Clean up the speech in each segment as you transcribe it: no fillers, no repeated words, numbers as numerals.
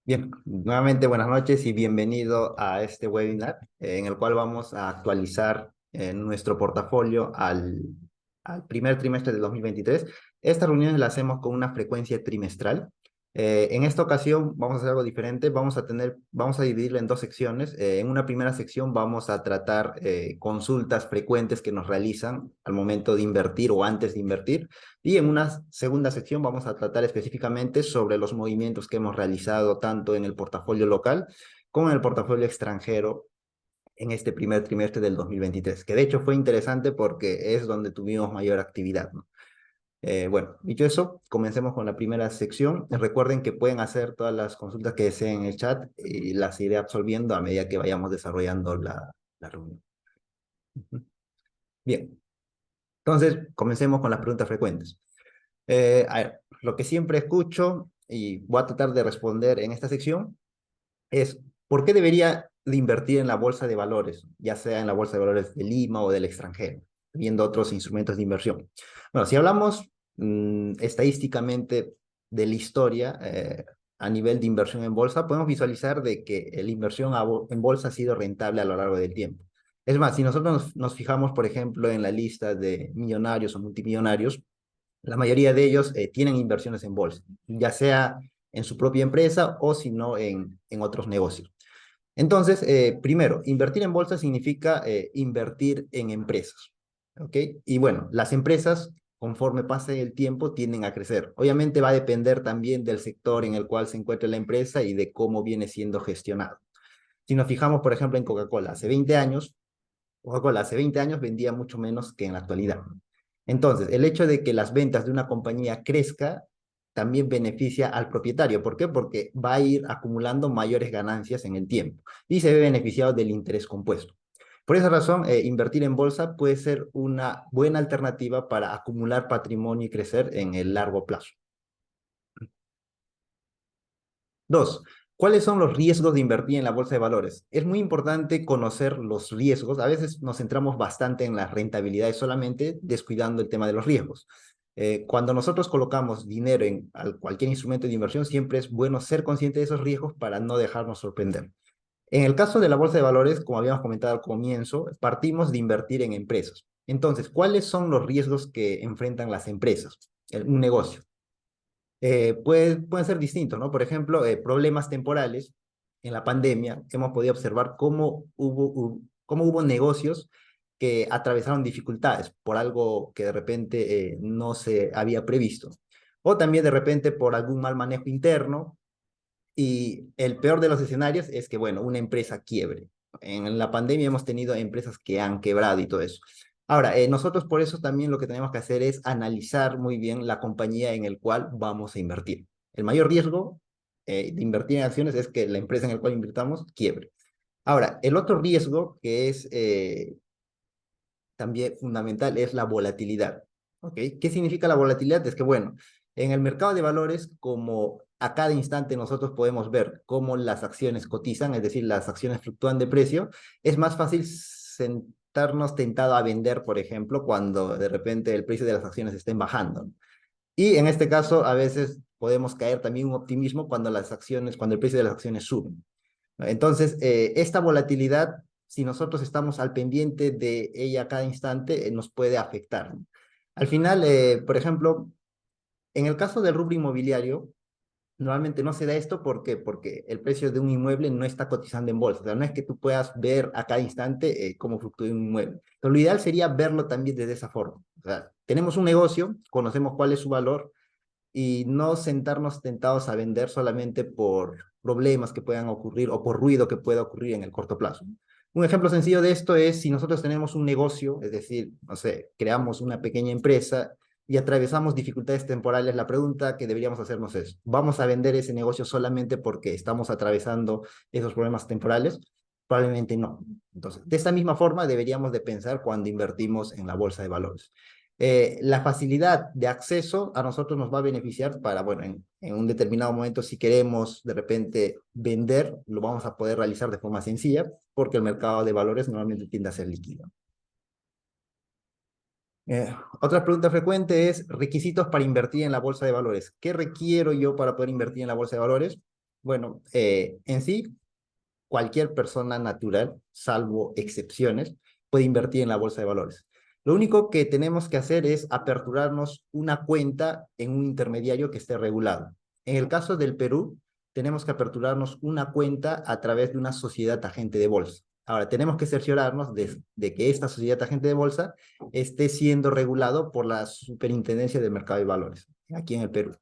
Bien, nuevamente buenas noches y bienvenido a este webinar en el cual vamos a actualizar nuestro portafolio al primer trimestre del 2023. Estas reuniones las hacemos con una frecuencia trimestral. En esta ocasión vamos a hacer algo diferente. Vamos a dividirlo en dos secciones. En una primera sección vamos a tratar consultas frecuentes que nos realizan al momento de invertir o antes de invertir. Y en una segunda sección vamos a tratar específicamente sobre los movimientos que hemos realizado tanto en el portafolio local como en el portafolio extranjero en este primer trimestre del 2023, que de hecho fue interesante porque es donde tuvimos mayor actividad, ¿no? Bueno, dicho eso, comencemos con la primera sección. Recuerden que pueden hacer todas las consultas que deseen en el chat y las iré absolviendo a medida que vayamos desarrollando la reunión. Bien, entonces comencemos con las preguntas frecuentes. A ver, lo que siempre escucho y voy a tratar de responder en esta sección es ¿por qué debería de invertir en la bolsa de valores, ya sea en la bolsa de valores de Lima o del extranjero, viendo otros instrumentos de inversión? Bueno, si hablamos estadísticamente de la historia a nivel de inversión en bolsa, podemos visualizar de que la inversión en bolsa ha sido rentable a lo largo del tiempo. Es más, si nosotros nos fijamos, por ejemplo, en la lista de millonarios o multimillonarios, la mayoría de ellos tienen inversiones en bolsa, ya sea en su propia empresa o si no en otros negocios. Entonces, primero, invertir en bolsa significa invertir en empresas, ¿ok? Y bueno, las empresas, conforme pase el tiempo, tienden a crecer. Obviamente va a depender también del sector en el cual se encuentre la empresa y de cómo viene siendo gestionado. Si nos fijamos, por ejemplo, en Coca-Cola, hace 20 años, Coca-Cola hace 20 años vendía mucho menos que en la actualidad. Entonces, el hecho de que las ventas de una compañía crezca también beneficia al propietario. ¿Por qué? Porque va a ir acumulando mayores ganancias en el tiempo y se ve beneficiado del interés compuesto. Por esa razón, invertir en bolsa puede ser una buena alternativa para acumular patrimonio y crecer en el largo plazo. Dos, ¿cuáles son los riesgos de invertir en la bolsa de valores? Es muy importante conocer los riesgos. A veces nos centramos bastante en las rentabilidades solamente, descuidando el tema de los riesgos. Cuando nosotros colocamos dinero en cualquier instrumento de inversión, siempre es bueno ser consciente de esos riesgos para no dejarnos sorprender. En el caso de la bolsa de valores, como habíamos comentado al comienzo, partimos de invertir en empresas. Entonces, ¿cuáles son los riesgos que enfrentan las empresas? Un negocio pueden ser distintos, ¿no? Por ejemplo, problemas temporales. En la pandemia hemos podido observar cómo hubo negocios que atravesaron dificultades por algo que de repente no se había previsto. O también de repente por algún mal manejo interno. Y el peor de los escenarios es que, bueno, una empresa quiebre. En la pandemia hemos tenido empresas que han quebrado y todo eso. Ahora, nosotros por eso también lo que tenemos que hacer es analizar muy bien la compañía en el cual vamos a invertir. El mayor riesgo de invertir en acciones es que la empresa en la cual invirtamos quiebre. Ahora, el otro riesgo que es también fundamental es la volatilidad. ¿Ok? ¿Qué significa la volatilidad? Es que, bueno, en el mercado de valores, como a cada instante nosotros podemos ver cómo las acciones cotizan, es decir, las acciones fluctúan de precio, es más fácil sentarnos tentado a vender, por ejemplo, cuando de repente el precio de las acciones estén bajando. Y en este caso, a veces podemos caer también un optimismo cuando el precio de las acciones sube. Entonces, esta volatilidad, si nosotros estamos al pendiente de ella a cada instante, nos puede afectar. Al final, por ejemplo, en el caso del rubro inmobiliario, normalmente no se da esto, ¿por qué? Porque el precio de un inmueble no está cotizando en bolsa. O sea, no es que tú puedas ver a cada instante cómo fluctúa un inmueble. Pero lo ideal sería verlo también de esa forma. O sea, tenemos un negocio, conocemos cuál es su valor, y no sentarnos tentados a vender solamente por problemas que puedan ocurrir o por ruido que pueda ocurrir en el corto plazo. Un ejemplo sencillo de esto es si nosotros tenemos un negocio, es decir, no sé, creamos una pequeña empresa y atravesamos dificultades temporales, la pregunta que deberíamos hacernos es, ¿vamos a vender ese negocio solamente porque estamos atravesando esos problemas temporales? Probablemente no. Entonces, de esta misma forma deberíamos de pensar cuando invertimos en la bolsa de valores. La facilidad de acceso a nosotros nos va a beneficiar para, bueno, en un determinado momento, si queremos de repente vender, lo vamos a poder realizar de forma sencilla, porque el mercado de valores normalmente tiende a ser líquido. Otra pregunta frecuente es requisitos para invertir en la bolsa de valores. ¿Qué requiero yo para poder invertir en la bolsa de valores? Bueno, en sí, cualquier persona natural, salvo excepciones, puede invertir en la bolsa de valores. Lo único que tenemos que hacer es aperturarnos una cuenta en un intermediario que esté regulado. En el caso del Perú, tenemos que aperturarnos una cuenta a través de una sociedad agente de bolsa. Ahora, tenemos que cerciorarnos de que esta sociedad agente de bolsa esté siendo regulado por la Superintendencia del Mercado de Valores, aquí en el Perú.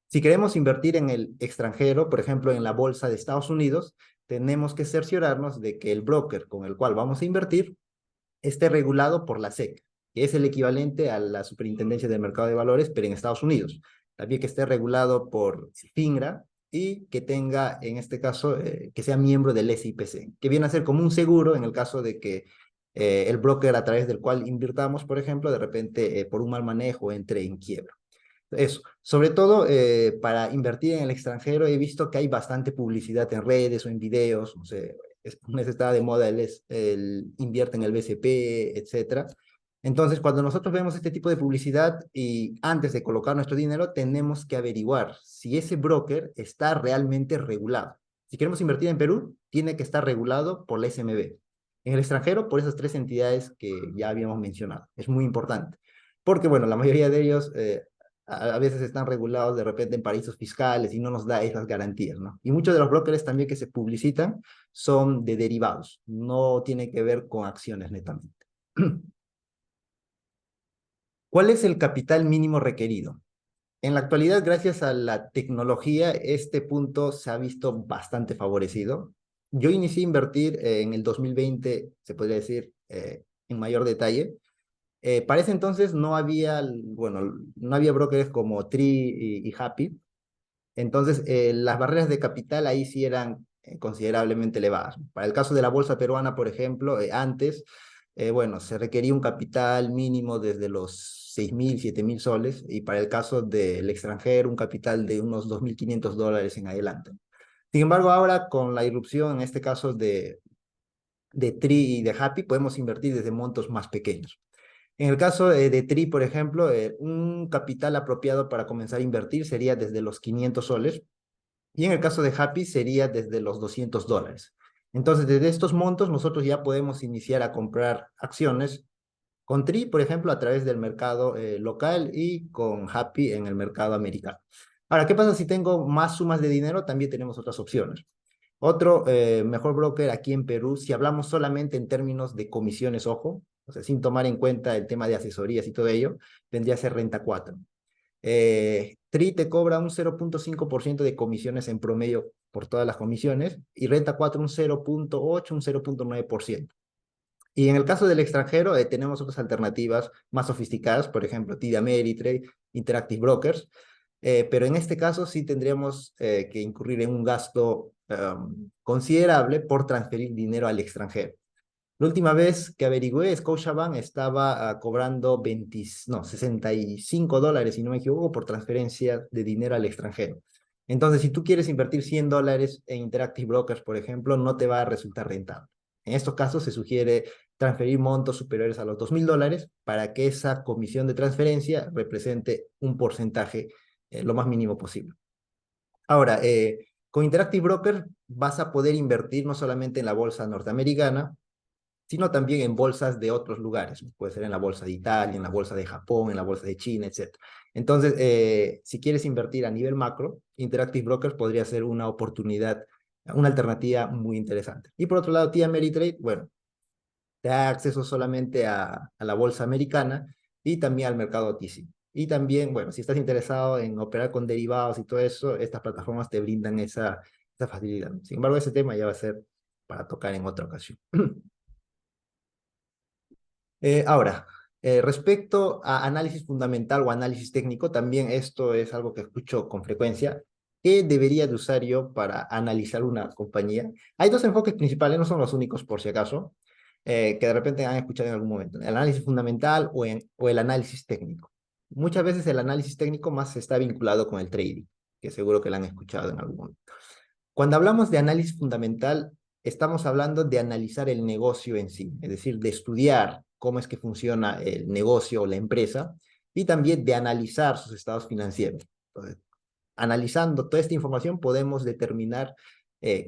Si queremos invertir en el extranjero, por ejemplo, en la bolsa de Estados Unidos, tenemos que cerciorarnos de que el broker con el cual vamos a invertir esté regulado por la SEC, que es el equivalente a la Superintendencia del Mercado de Valores, pero en Estados Unidos. También que esté regulado por FINRA y que tenga, en este caso, que sea miembro del SIPC, que viene a ser como un seguro en el caso de que el broker a través del cual invirtamos, por ejemplo, de repente por un mal manejo entre en quiebra. Eso, sobre todo para invertir en el extranjero he visto que hay bastante publicidad en redes o en videos, no sé, un mes está de moda el invierte en el BCP, etcétera. Entonces, cuando nosotros vemos este tipo de publicidad y antes de colocar nuestro dinero, tenemos que averiguar si ese broker está realmente regulado. Si queremos invertir en Perú, tiene que estar regulado por la SMB. En el extranjero, por esas tres entidades que ya habíamos mencionado. Es muy importante. Porque, bueno, la mayoría de ellos a veces están regulados de repente en paraísos fiscales y no nos da esas garantías, ¿no? Y muchos de los brokers también que se publicitan son de derivados, no tiene que ver con acciones netamente. ¿Cuál es el capital mínimo requerido? En la actualidad, gracias a la tecnología, este punto se ha visto bastante favorecido. Yo inicié a invertir en el 2020, se podría decir, en mayor detalle. Para ese entonces no había, bueno, no había brokers como Tree y Happy. Entonces, las barreras de capital ahí sí eran considerablemente elevadas. Para el caso de la bolsa peruana, por ejemplo, antes, bueno, se requería un capital mínimo desde los 6.000, 7.000 soles, y para el caso del extranjero, un capital de unos $2.500 en adelante. Sin embargo, ahora con la irrupción, en este caso de Tree y de Happy, podemos invertir desde montos más pequeños. En el caso de Tree, por ejemplo, un capital apropiado para comenzar a invertir sería desde los 500 soles, y en el caso de Happy sería desde los $200. Entonces, desde estos montos nosotros ya podemos iniciar a comprar acciones con Tree, por ejemplo, a través del mercado local y con Happy en el mercado americano. Ahora, ¿qué pasa si tengo más sumas de dinero? También tenemos otras opciones. Otro mejor broker aquí en Perú, si hablamos solamente en términos de comisiones, ojo, o sea, sin tomar en cuenta el tema de asesorías y todo ello, vendría a ser Renta 4. Tri te cobra un 0.5% de comisiones en promedio por todas las comisiones y Renta 4 un 0.8, un 0.9%. Y en el caso del extranjero, tenemos otras alternativas más sofisticadas, por ejemplo, TD Ameritrade, Interactive Brokers, pero en este caso sí tendríamos que incurrir en un gasto considerable por transferir dinero al extranjero. La última vez que averigüé, Scotiabank estaba cobrando $65, si no me equivoco, por transferencia de dinero al extranjero. Entonces, si tú quieres invertir $100 en Interactive Brokers, por ejemplo, no te va a resultar rentable. En estos casos se sugiere transferir montos superiores a los $2.000 para que esa comisión de transferencia represente un porcentaje lo más mínimo posible. Ahora, con Interactive Brokers vas a poder invertir no solamente en la bolsa norteamericana, sino también en bolsas de otros lugares. Puede ser en la bolsa de Italia, en la bolsa de Japón, en la bolsa de China, etc. Entonces, si quieres invertir a nivel macro, Interactive Brokers podría ser una oportunidad, una alternativa muy interesante. Y por otro lado, TD Ameritrade, bueno, te da acceso solamente a la bolsa americana y también al mercado OTC. Y también, bueno, si estás interesado en operar con derivados y todo eso, estas plataformas te brindan esa facilidad. Sin embargo, ese tema ya va a ser para tocar en otra ocasión. Ahora, respecto a análisis fundamental o análisis técnico, también esto es algo que escucho con frecuencia. ¿Qué debería de usar yo para analizar una compañía? Hay dos enfoques principales, no son los únicos por si acaso, que de repente han escuchado en algún momento. El análisis fundamental o el análisis técnico. Muchas veces el análisis técnico más está vinculado con el trading, que seguro que lo han escuchado en algún momento. Cuando hablamos de análisis fundamental, estamos hablando de analizar el negocio en sí, es decir, de estudiar cómo es que funciona el negocio o la empresa y también de analizar sus estados financieros. Entonces, analizando toda esta información podemos determinar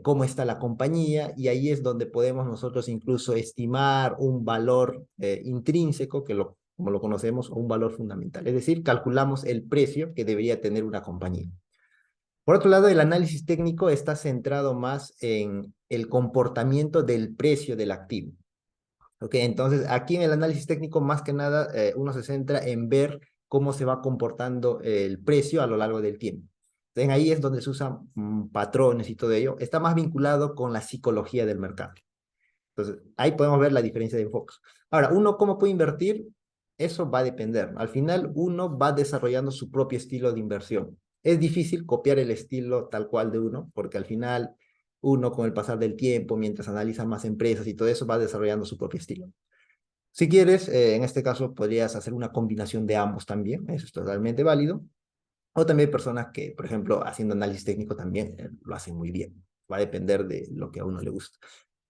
cómo está la compañía y ahí es donde podemos nosotros incluso estimar un valor intrínseco, como lo conocemos, o un valor fundamental. Es decir, calculamos el precio que debería tener una compañía. Por otro lado, el análisis técnico está centrado más en el comportamiento del precio del activo. ¿Ok? Entonces, aquí en el análisis técnico, más que nada, uno se centra en ver cómo se va comportando el precio a lo largo del tiempo. Entonces, ahí es donde se usan patrones y todo ello. Está más vinculado con la psicología del mercado. Entonces, ahí podemos ver la diferencia de enfoques. Ahora, uno cómo puede invertir, eso va a depender. Al final, uno va desarrollando su propio estilo de inversión. Es difícil copiar el estilo tal cual de uno, porque al final, uno con el pasar del tiempo, mientras analiza más empresas y todo eso, va desarrollando su propio estilo. Si quieres, en este caso, podrías hacer una combinación de ambos también, eso es totalmente válido. O también hay personas que, por ejemplo, haciendo análisis técnico también lo hacen muy bien. Va a depender de lo que a uno le gusta.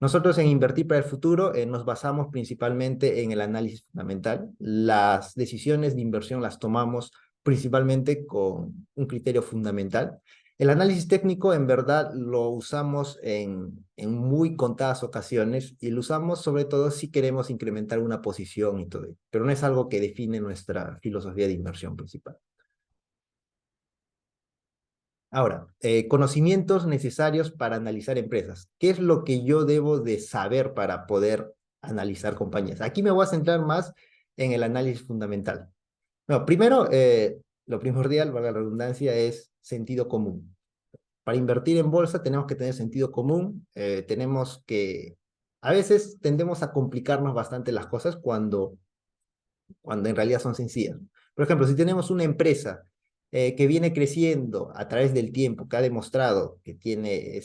Nosotros en Invertir para el Futuro nos basamos principalmente en el análisis fundamental. Las decisiones de inversión las tomamos principalmente con un criterio fundamental. El análisis técnico en verdad lo usamos en muy contadas ocasiones y lo usamos sobre todo si queremos incrementar una posición y todo ello, pero no es algo que define nuestra filosofía de inversión principal. Ahora, conocimientos necesarios para analizar empresas. ¿Qué es lo que yo debo de saber para poder analizar compañías? Aquí me voy a centrar más en el análisis fundamental. No, primero, lo primordial, valga la redundancia, es sentido común. Para invertir en bolsa tenemos que tener sentido común, tenemos que, a veces tendemos a complicarnos bastante las cosas cuando en realidad son sencillas. Por ejemplo, si tenemos una empresa que viene creciendo a través del tiempo, que ha demostrado que tiene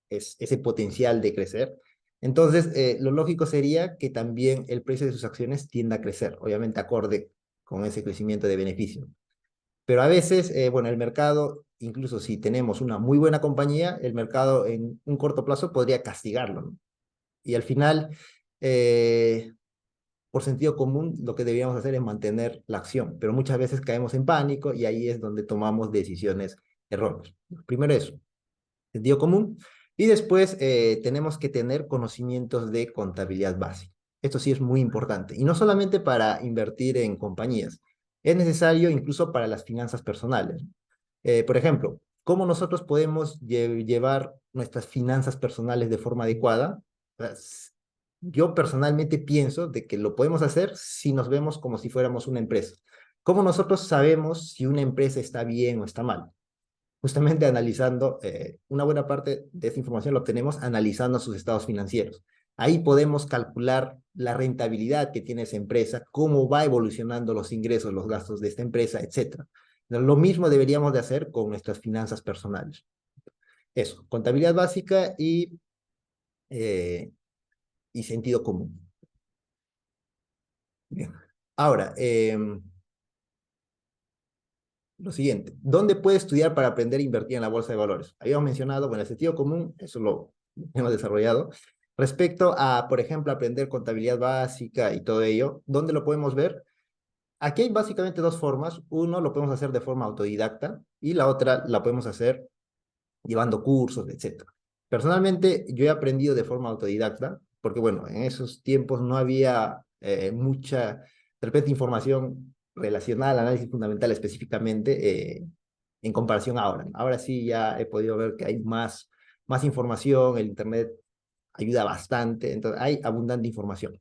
ese potencial de crecer, entonces lo lógico sería que también el precio de sus acciones tienda a crecer, obviamente acorde con ese crecimiento de beneficio. Pero a veces, bueno, el mercado, incluso si tenemos una muy buena compañía, el mercado en un corto plazo podría castigarlo, ¿no? Y al final, eh, por sentido común, lo que deberíamos hacer es mantener la acción, pero muchas veces caemos en pánico y ahí es donde tomamos decisiones erróneas. Primero eso, sentido común, y después tenemos que tener conocimientos de contabilidad básica. Esto sí es muy importante, y no solamente para invertir en compañías, es necesario incluso para las finanzas personales. Por ejemplo, ¿cómo nosotros podemos llevar nuestras finanzas personales de forma adecuada? Yo personalmente pienso de que lo podemos hacer si nos vemos como si fuéramos una empresa. ¿Cómo nosotros sabemos si una empresa está bien o está mal? Justamente analizando, una buena parte de esta información la obtenemos analizando sus estados financieros. Ahí podemos calcular la rentabilidad que tiene esa empresa, cómo va evolucionando los ingresos, los gastos de esta empresa, etcétera. Lo mismo deberíamos de hacer con nuestras finanzas personales. Eso, contabilidad básica y sentido común. Bien. Ahora, lo siguiente, ¿dónde puede estudiar para aprender a invertir en la bolsa de valores? Habíamos mencionado, bueno, el sentido común, eso lo hemos desarrollado. Respecto a, por ejemplo, aprender contabilidad básica y todo ello, ¿dónde lo podemos ver? Aquí hay básicamente dos formas. Uno lo podemos hacer de forma autodidacta y la otra la podemos hacer llevando cursos, etcétera. Personalmente, yo he aprendido de forma autodidacta, porque bueno, en esos tiempos no había mucha, de repente, información relacionada al análisis fundamental específicamente en comparación a ahora. Ahora sí ya he podido ver que hay más información, el Internet ayuda bastante, entonces hay abundante información.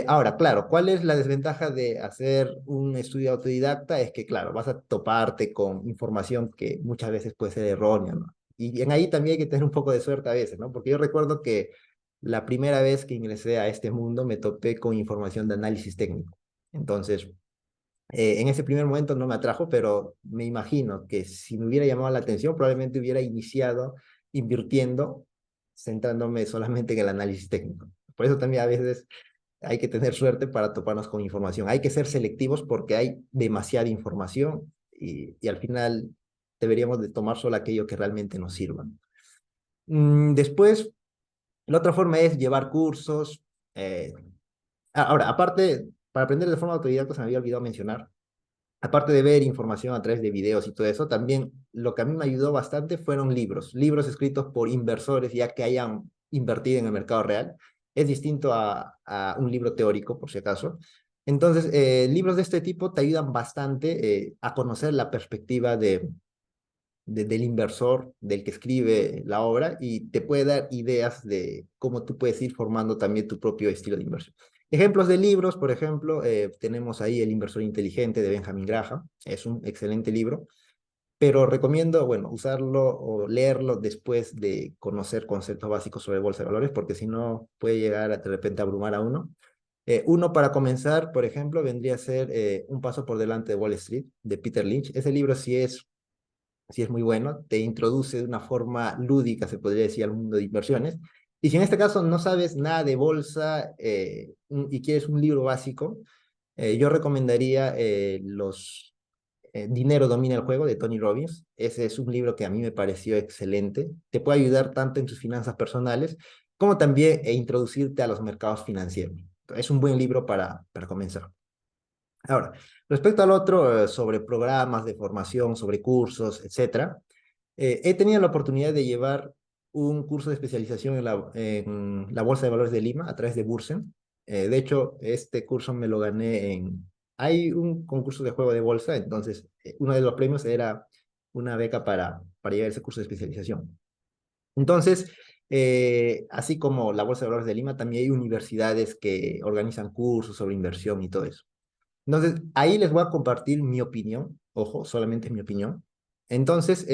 Ahora, claro, ¿cuál es la desventaja de hacer un estudio autodidacta? Es que, claro, vas a toparte con información que muchas veces puede ser errónea, ¿no? Y en ahí también hay que tener un poco de suerte a veces, ¿no? Porque yo recuerdo que la primera vez que ingresé a este mundo me topé con información de análisis técnico. Entonces, en ese primer momento no me atrajo, pero me imagino que si me hubiera llamado la atención, probablemente hubiera iniciado invirtiendo, centrándome solamente en el análisis técnico. Por eso también a veces hay que tener suerte para toparnos con información. Hay que ser selectivos porque hay demasiada información y al final deberíamos de tomar solo aquello que realmente nos sirva. Después, la otra forma es llevar cursos. Ahora, aparte, para aprender de forma autodidacta se me había olvidado mencionar. aparte de ver información a través de videos y todo eso, también lo que a mí me ayudó bastante fueron libros escritos por inversores ya que hayan invertido en el mercado real. Es distinto a un libro teórico, por si acaso. Entonces, libros de este tipo te ayudan bastante a conocer la perspectiva del inversor, del que escribe la obra, y te puede dar ideas de cómo tú puedes ir formando también tu propio estilo de inversión. Ejemplos de libros, por ejemplo, tenemos ahí El inversor inteligente de Benjamin Graham, es un excelente libro, pero recomiendo, bueno, usarlo o leerlo después de conocer conceptos básicos sobre bolsa de valores, porque si no puede llegar a de repente a abrumar a uno. Uno para comenzar, por ejemplo, vendría a ser Un paso por delante de Wall Street, de Peter Lynch. Ese libro sí es muy bueno, te introduce de una forma lúdica, se podría decir, al mundo de inversiones. Y si en este caso no sabes nada de bolsa y quieres un libro básico, yo recomendaría Dinero domina el juego de Tony Robbins. Ese es un libro que a mí me pareció excelente. Te puede ayudar tanto en tus finanzas personales como también introducirte a los mercados financieros. Es un buen libro para comenzar. Ahora, respecto al otro, sobre programas de formación, sobre cursos, etcétera, he tenido la oportunidad de llevar un curso de especialización en la Bolsa de Valores de Lima a través de Bursen. De hecho, este curso me lo gané en... Hay un concurso de juego de bolsa, entonces uno de los premios era una beca para llevar ese curso de especialización. Entonces, así como la Bolsa de Valores de Lima, también hay universidades que organizan cursos sobre inversión y todo eso. Entonces, ahí les voy a compartir mi opinión, ojo, solamente es mi opinión. Entonces,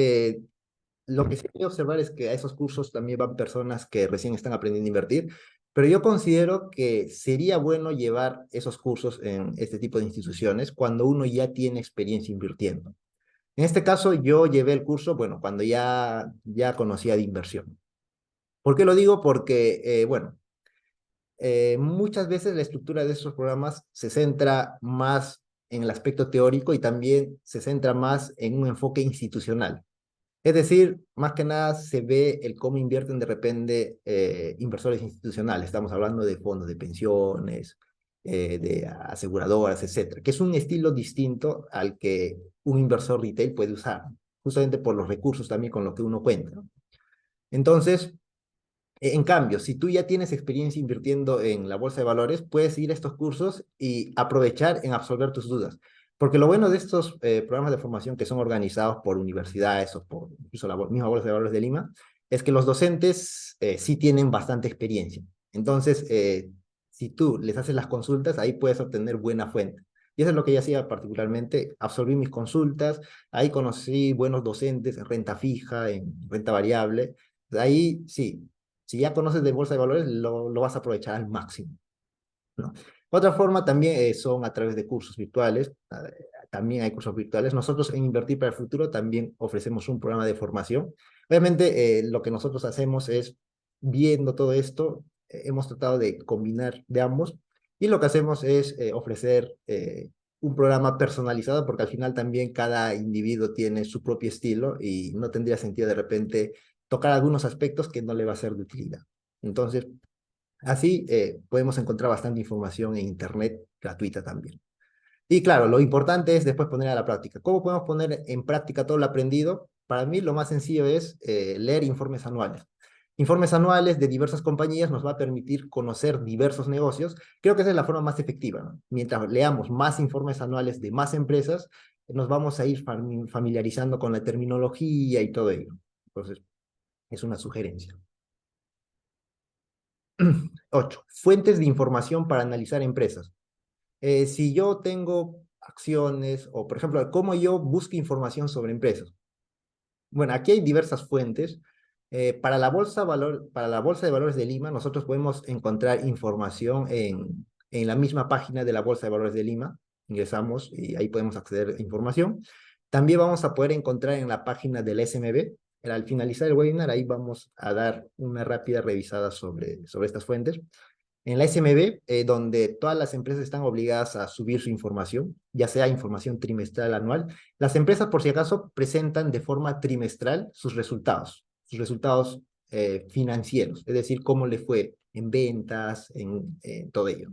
lo que sí quiero observar es que a esos cursos también van personas que recién están aprendiendo a invertir, pero yo considero que sería bueno llevar esos cursos en este tipo de instituciones cuando uno ya tiene experiencia invirtiendo. En este caso, yo llevé el curso, bueno, cuando ya conocía de inversión. ¿Por qué lo digo? Porque, bueno, muchas veces la estructura de estos programas se centra más en el aspecto teórico y también se centra más en un enfoque institucional. Es decir, más que nada se ve el cómo invierten de repente inversores institucionales. Estamos hablando de fondos de pensiones, de aseguradoras, etcétera, que es un estilo distinto al que un inversor retail puede usar, justamente por los recursos también con los que uno cuenta, ¿no? Entonces, en cambio, si tú ya tienes experiencia invirtiendo en la bolsa de valores, puedes ir a estos cursos y aprovechar en absolver tus dudas. Porque lo bueno de estos programas de formación que son organizados por universidades o por incluso la misma Bolsa de Valores de Lima, es que los docentes sí tienen bastante experiencia. Entonces, si tú les haces las consultas, ahí puedes obtener buena fuente. Y eso es lo que yo hacía particularmente, absorbí mis consultas, ahí conocí buenos docentes en renta fija, en renta variable. Ahí sí, si ya conoces de bolsa de valores, lo vas a aprovechar al máximo, ¿no? Otra forma también son a través de cursos virtuales. También hay cursos virtuales. Nosotros en Invertir para el Futuro también ofrecemos un programa de formación. Obviamente, lo que nosotros hacemos es, viendo todo esto, hemos tratado de combinar de ambos y lo que hacemos es ofrecer un programa personalizado porque al final también cada individuo tiene su propio estilo y no tendría sentido de repente tocar algunos aspectos que no le va a ser de utilidad. Entonces, así podemos encontrar bastante información en Internet gratuita también. Y claro, lo importante es después poner a la práctica. ¿Cómo podemos poner en práctica todo lo aprendido? Para mí lo más sencillo es leer informes anuales. Informes anuales de diversas compañías nos va a permitir conocer diversos negocios. Creo que esa es la forma más efectiva, ¿no? Mientras leamos más informes anuales de más empresas, nos vamos a ir familiarizando con la terminología y todo ello. Entonces, es una sugerencia. 8. Fuentes de información para analizar empresas. Si yo tengo acciones o, por ejemplo, cómo yo busco información sobre empresas. Bueno, aquí hay diversas fuentes. Para la Bolsa de Valores de Lima, nosotros podemos encontrar información en la misma página de la Bolsa de Valores de Lima. Ingresamos y ahí podemos acceder a información. También vamos a poder encontrar en la página del SMB. Al finalizar el webinar, ahí vamos a dar una rápida revisada sobre estas fuentes. En la SMB, donde todas las empresas están obligadas a subir su información, ya sea información trimestral, anual. Las empresas, por si acaso, presentan de forma trimestral sus resultados financieros, es decir, cómo le fue en ventas, en todo ello.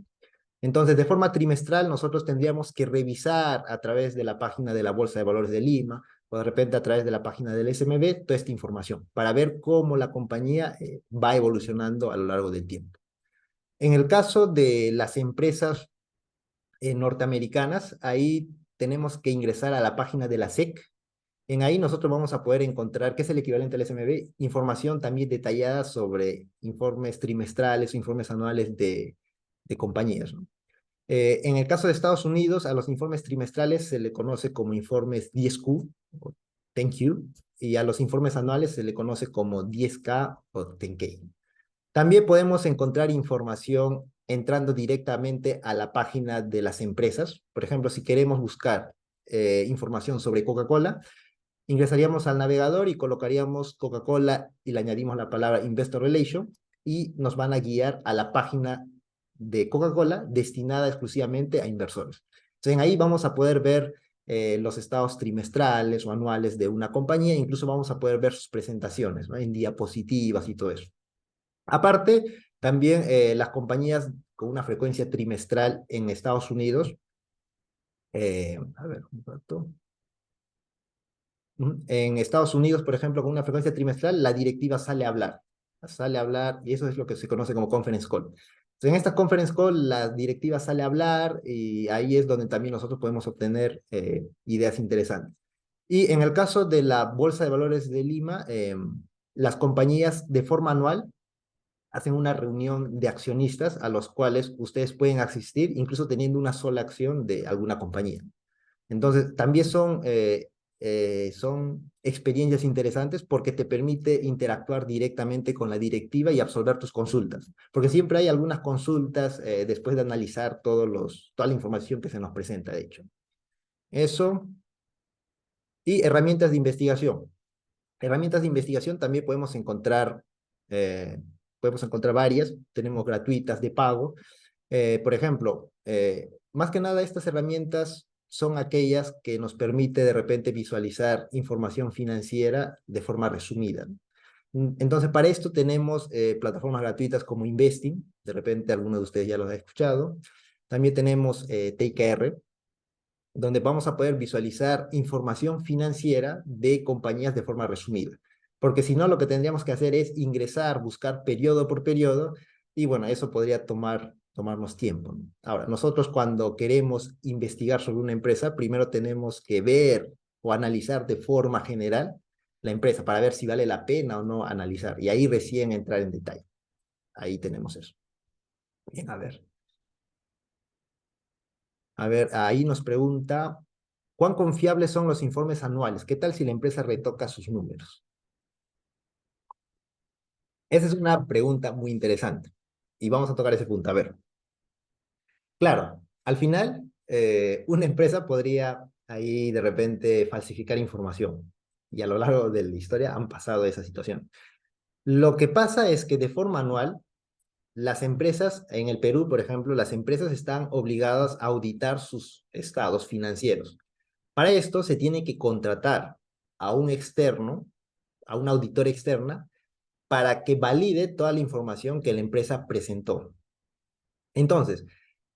Entonces, de forma trimestral, nosotros tendríamos que revisar a través de la página de la Bolsa de Valores de Lima o de repente a través de la página del SMB toda esta información para ver cómo la compañía va evolucionando a lo largo del tiempo. En el caso de las empresas norteamericanas, ahí tenemos que ingresar a la página de la SEC. En ahí nosotros vamos a poder encontrar, que es el equivalente al SMB, información también detallada sobre informes trimestrales o informes anuales de compañías, ¿no? En el caso de Estados Unidos, a los informes trimestrales se le conoce como informes 10Q o 10Q, y a los informes anuales se le conoce como 10K o 10K. También podemos encontrar información entrando directamente a la página de las empresas. Por ejemplo, si queremos buscar información sobre Coca-Cola, ingresaríamos al navegador y colocaríamos Coca-Cola y le añadimos la palabra Investor Relation y nos van a guiar a la página de Coca-Cola destinada exclusivamente a inversores. Entonces, ahí vamos a poder ver los estados trimestrales o anuales de una compañía, incluso vamos a poder ver sus presentaciones, ¿no? En diapositivas y todo eso. Aparte, también las compañías con una frecuencia trimestral en Estados Unidos, a ver, un rato. En Estados Unidos, por ejemplo, con una frecuencia trimestral, la directiva sale a hablar, y eso es lo que se conoce como conference call. Entonces, en esta conference call, la directiva sale a hablar y ahí es donde también nosotros podemos obtener ideas interesantes. Y en el caso de la Bolsa de Valores de Lima, las compañías de forma anual hacen una reunión de accionistas a los cuales ustedes pueden asistir, incluso teniendo una sola acción de alguna compañía. Entonces, también son experiencias interesantes porque te permite interactuar directamente con la directiva y absolver tus consultas. Porque siempre hay algunas consultas después de analizar toda la información que se nos presenta, de hecho. Eso. Y herramientas de investigación. Herramientas de investigación también podemos encontrar varias. Tenemos gratuitas, de pago. Por ejemplo, más que nada estas herramientas son aquellas que nos permite de repente visualizar información financiera de forma resumida. Entonces, para esto tenemos plataformas gratuitas como Investing, de repente alguno de ustedes ya los ha escuchado. También tenemos TKR, donde vamos a poder visualizar información financiera de compañías de forma resumida. Porque si no, lo que tendríamos que hacer es ingresar, buscar periodo por periodo, y bueno, eso podría tomarnos tiempo, ¿no? Ahora, nosotros cuando queremos investigar sobre una empresa, primero tenemos que ver o analizar de forma general la empresa para ver si vale la pena o no analizar, y ahí recién entrar en detalle. Ahí tenemos eso. Bien, a ver. A ver, ahí nos pregunta, ¿cuán confiables son los informes anuales? ¿Qué tal si la empresa retoca sus números? Esa es una pregunta muy interesante y vamos a tocar ese punto. A ver, claro, al final una empresa podría ahí de repente falsificar información y a lo largo de la historia han pasado esa situación. Lo que pasa es que de forma anual, las empresas, en el Perú, por ejemplo, las empresas están obligadas a auditar sus estados financieros. Para esto se tiene que contratar a un externo, a una auditora externa, para que valide toda la información que la empresa presentó. Entonces,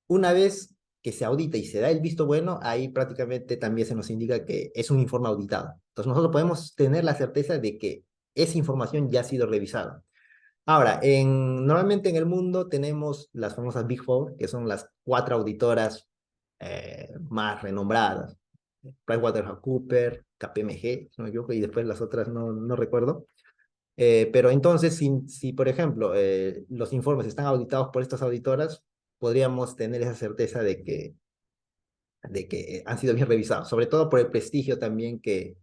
una vez que se audita y se da el visto bueno, ahí prácticamente también se nos indica que es un informe auditado. Entonces, nosotros podemos tener la certeza de que esa información ya ha sido revisada. Ahora, normalmente en el mundo tenemos las famosas Big Four, que son las cuatro auditoras más renombradas. PricewaterhouseCoopers, KPMG, si no me equivoco, y después las otras no recuerdo. Pero entonces, si por ejemplo los informes están auditados por estas auditoras, podríamos tener esa certeza de que han sido bien revisados, sobre todo por el prestigio también que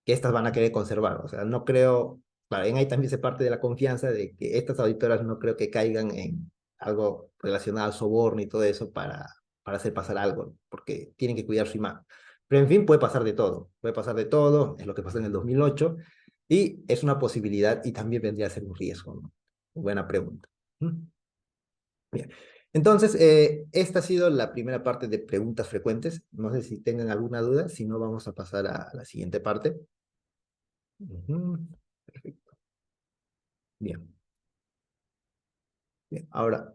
estas van a querer conservar. O sea, no creo, claro, en ahí también se parte de la confianza de que estas auditoras no creo que caigan en algo relacionado al soborno y todo eso para hacer pasar algo, porque tienen que cuidar su imagen. Pero en fin, puede pasar de todo, es lo que pasó en el 2008, y es una posibilidad y también vendría a ser un riesgo, ¿no? Buena pregunta. ¿Mm? Bien. Entonces, esta ha sido la primera parte de preguntas frecuentes. No sé si tengan alguna duda, si no, vamos a pasar a la siguiente parte. Ujú. Perfecto. Bien. Bien. Ahora,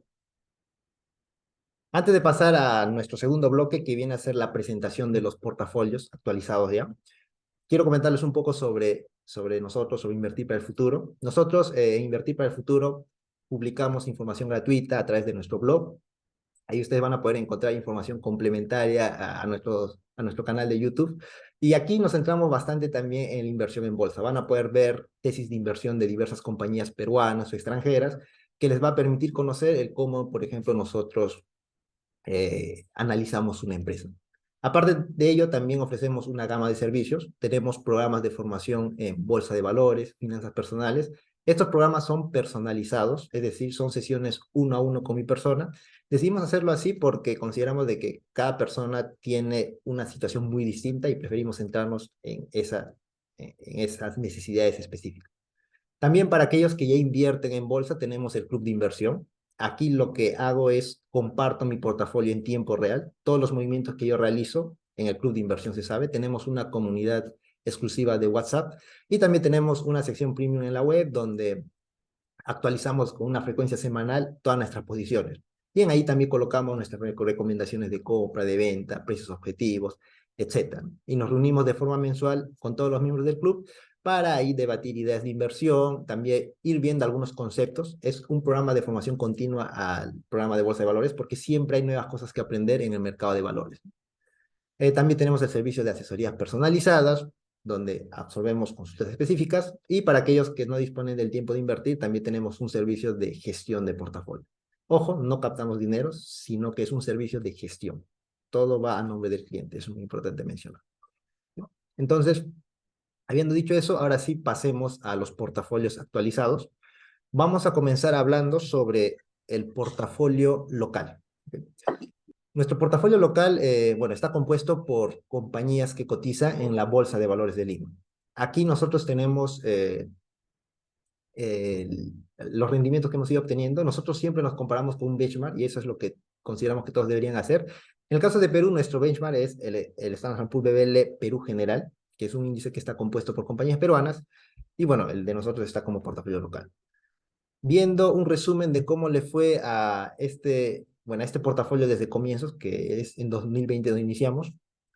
Antes de pasar a nuestro segundo bloque, que viene a ser la presentación de los portafolios actualizados ya, quiero comentarles un poco sobre nosotros, sobre Invertir para el Futuro. Nosotros, Invertir para el Futuro, publicamos información gratuita a través de nuestro blog. Ahí ustedes van a poder encontrar información complementaria a nuestro canal de YouTube. Y aquí nos centramos bastante también en la inversión en bolsa. Van a poder ver tesis de inversión de diversas compañías peruanas o extranjeras que les va a permitir conocer el cómo, por ejemplo, nosotros analizamos una empresa. Aparte de ello, también ofrecemos una gama de servicios. Tenemos programas de formación en bolsa de valores, finanzas personales. Estos programas son personalizados, es decir, son sesiones uno a uno con mi persona. Decidimos hacerlo así porque consideramos de que cada persona tiene una situación muy distinta y preferimos centrarnos en esas necesidades específicas. También para aquellos que ya invierten en bolsa, tenemos el club de inversión. Aquí lo que hago es comparto mi portafolio en tiempo real. Todos los movimientos que yo realizo en el club de inversión se sabe. Tenemos una comunidad exclusiva de WhatsApp y también tenemos una sección premium en la web donde actualizamos con una frecuencia semanal todas nuestras posiciones. Bien, ahí también colocamos nuestras recomendaciones de compra, de venta, precios objetivos, etcétera. Y nos reunimos de forma mensual con todos los miembros del club para ahí debatir ideas de inversión, también ir viendo algunos conceptos. Es un programa de formación continua al programa de bolsa de valores porque siempre hay nuevas cosas que aprender en el mercado de valores. También tenemos el servicio de asesorías personalizadas, donde absorbemos consultas específicas. Y para aquellos que no disponen del tiempo de invertir, también tenemos un servicio de gestión de portafolio. Ojo, no captamos dinero, sino que es un servicio de gestión. Todo va a nombre del cliente, es muy importante mencionar. Entonces, habiendo dicho eso, ahora sí pasemos a los portafolios actualizados. Vamos a comenzar hablando sobre el portafolio local. Nuestro portafolio local, bueno, está compuesto por compañías que cotizan en la Bolsa de Valores de Lima. Aquí nosotros tenemos los rendimientos que hemos ido obteniendo. Nosotros siempre nos comparamos con un benchmark y eso es lo que consideramos que todos deberían hacer. En el caso de Perú, nuestro benchmark es el Standard & Poor's BBL Perú General, que es un índice que está compuesto por compañías peruanas, y bueno, el de nosotros está como portafolio local. Viendo un resumen de cómo le fue a este portafolio desde comienzos, que es en 2020 donde iniciamos,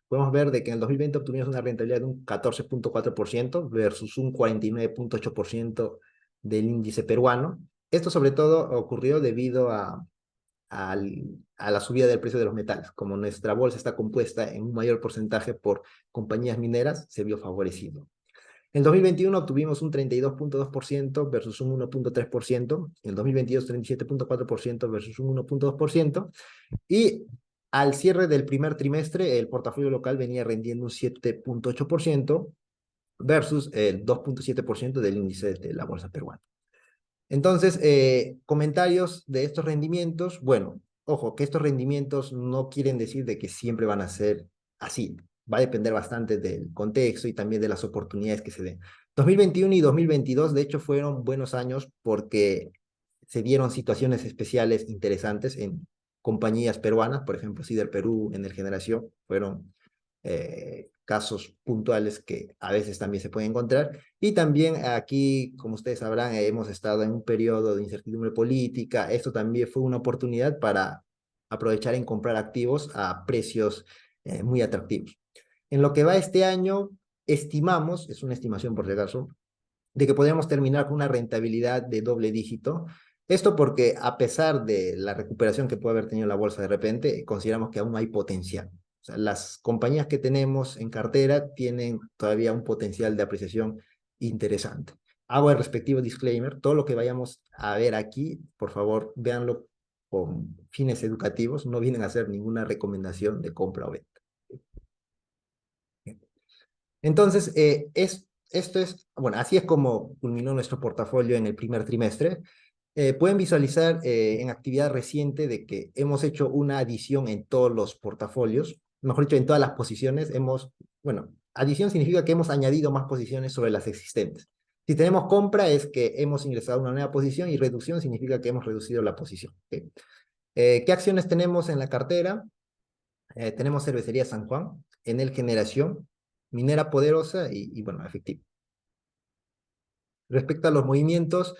podemos ver de que en el 2020 obtuvimos una rentabilidad de un 14.4% versus un 49.8% del índice peruano. Esto sobre todo ocurrió debido a la subida del precio de los metales. Como nuestra bolsa está compuesta en un mayor porcentaje por compañías mineras, se vio favorecido. En 2021 obtuvimos un 32.2% versus un 1.3%. En 2022, 37.4% versus un 1.2%. Y al cierre del primer trimestre, el portafolio local venía rendiendo un 7.8% versus el 2.7% del índice de la bolsa peruana. Entonces, comentarios de estos rendimientos. Bueno, ojo, que estos rendimientos no quieren decir de que siempre van a ser así. Va a depender bastante del contexto y también de las oportunidades que se den. 2021 y 2022, de hecho, fueron buenos años porque se dieron situaciones especiales interesantes en compañías peruanas, por ejemplo, Sider Perú, Energeneración, fueron casos puntuales que a veces también se pueden encontrar. Y también aquí, como ustedes sabrán, hemos estado en un periodo de incertidumbre política. Esto también fue una oportunidad para aprovechar en comprar activos a precios muy atractivos. En lo que va este año, estimamos, es una estimación por si acaso, de que podríamos terminar con una rentabilidad de doble dígito. Esto porque a pesar de la recuperación que puede haber tenido la bolsa de repente, consideramos que aún hay potencial. O sea, las compañías que tenemos en cartera tienen todavía un potencial de apreciación interesante. Hago el respectivo disclaimer. Todo lo que vayamos a ver aquí, por favor, véanlo con fines educativos. No vienen a hacer ninguna recomendación de compra o venta. Entonces, esto es, bueno, así es como culminó nuestro portafolio en el primer trimestre. Pueden visualizar en actividad reciente de que hemos hecho una adición en todos los portafolios, mejor dicho, en todas las posiciones. Bueno, adición significa que hemos añadido más posiciones sobre las existentes. Si tenemos compra es que hemos ingresado una nueva posición y reducción significa que hemos reducido la posición. ¿Okay? ¿Qué acciones tenemos en la cartera? Tenemos Cervecería San Juan, Enel Generación, Minera Poderosa y bueno, efectivo. Respecto a los movimientos,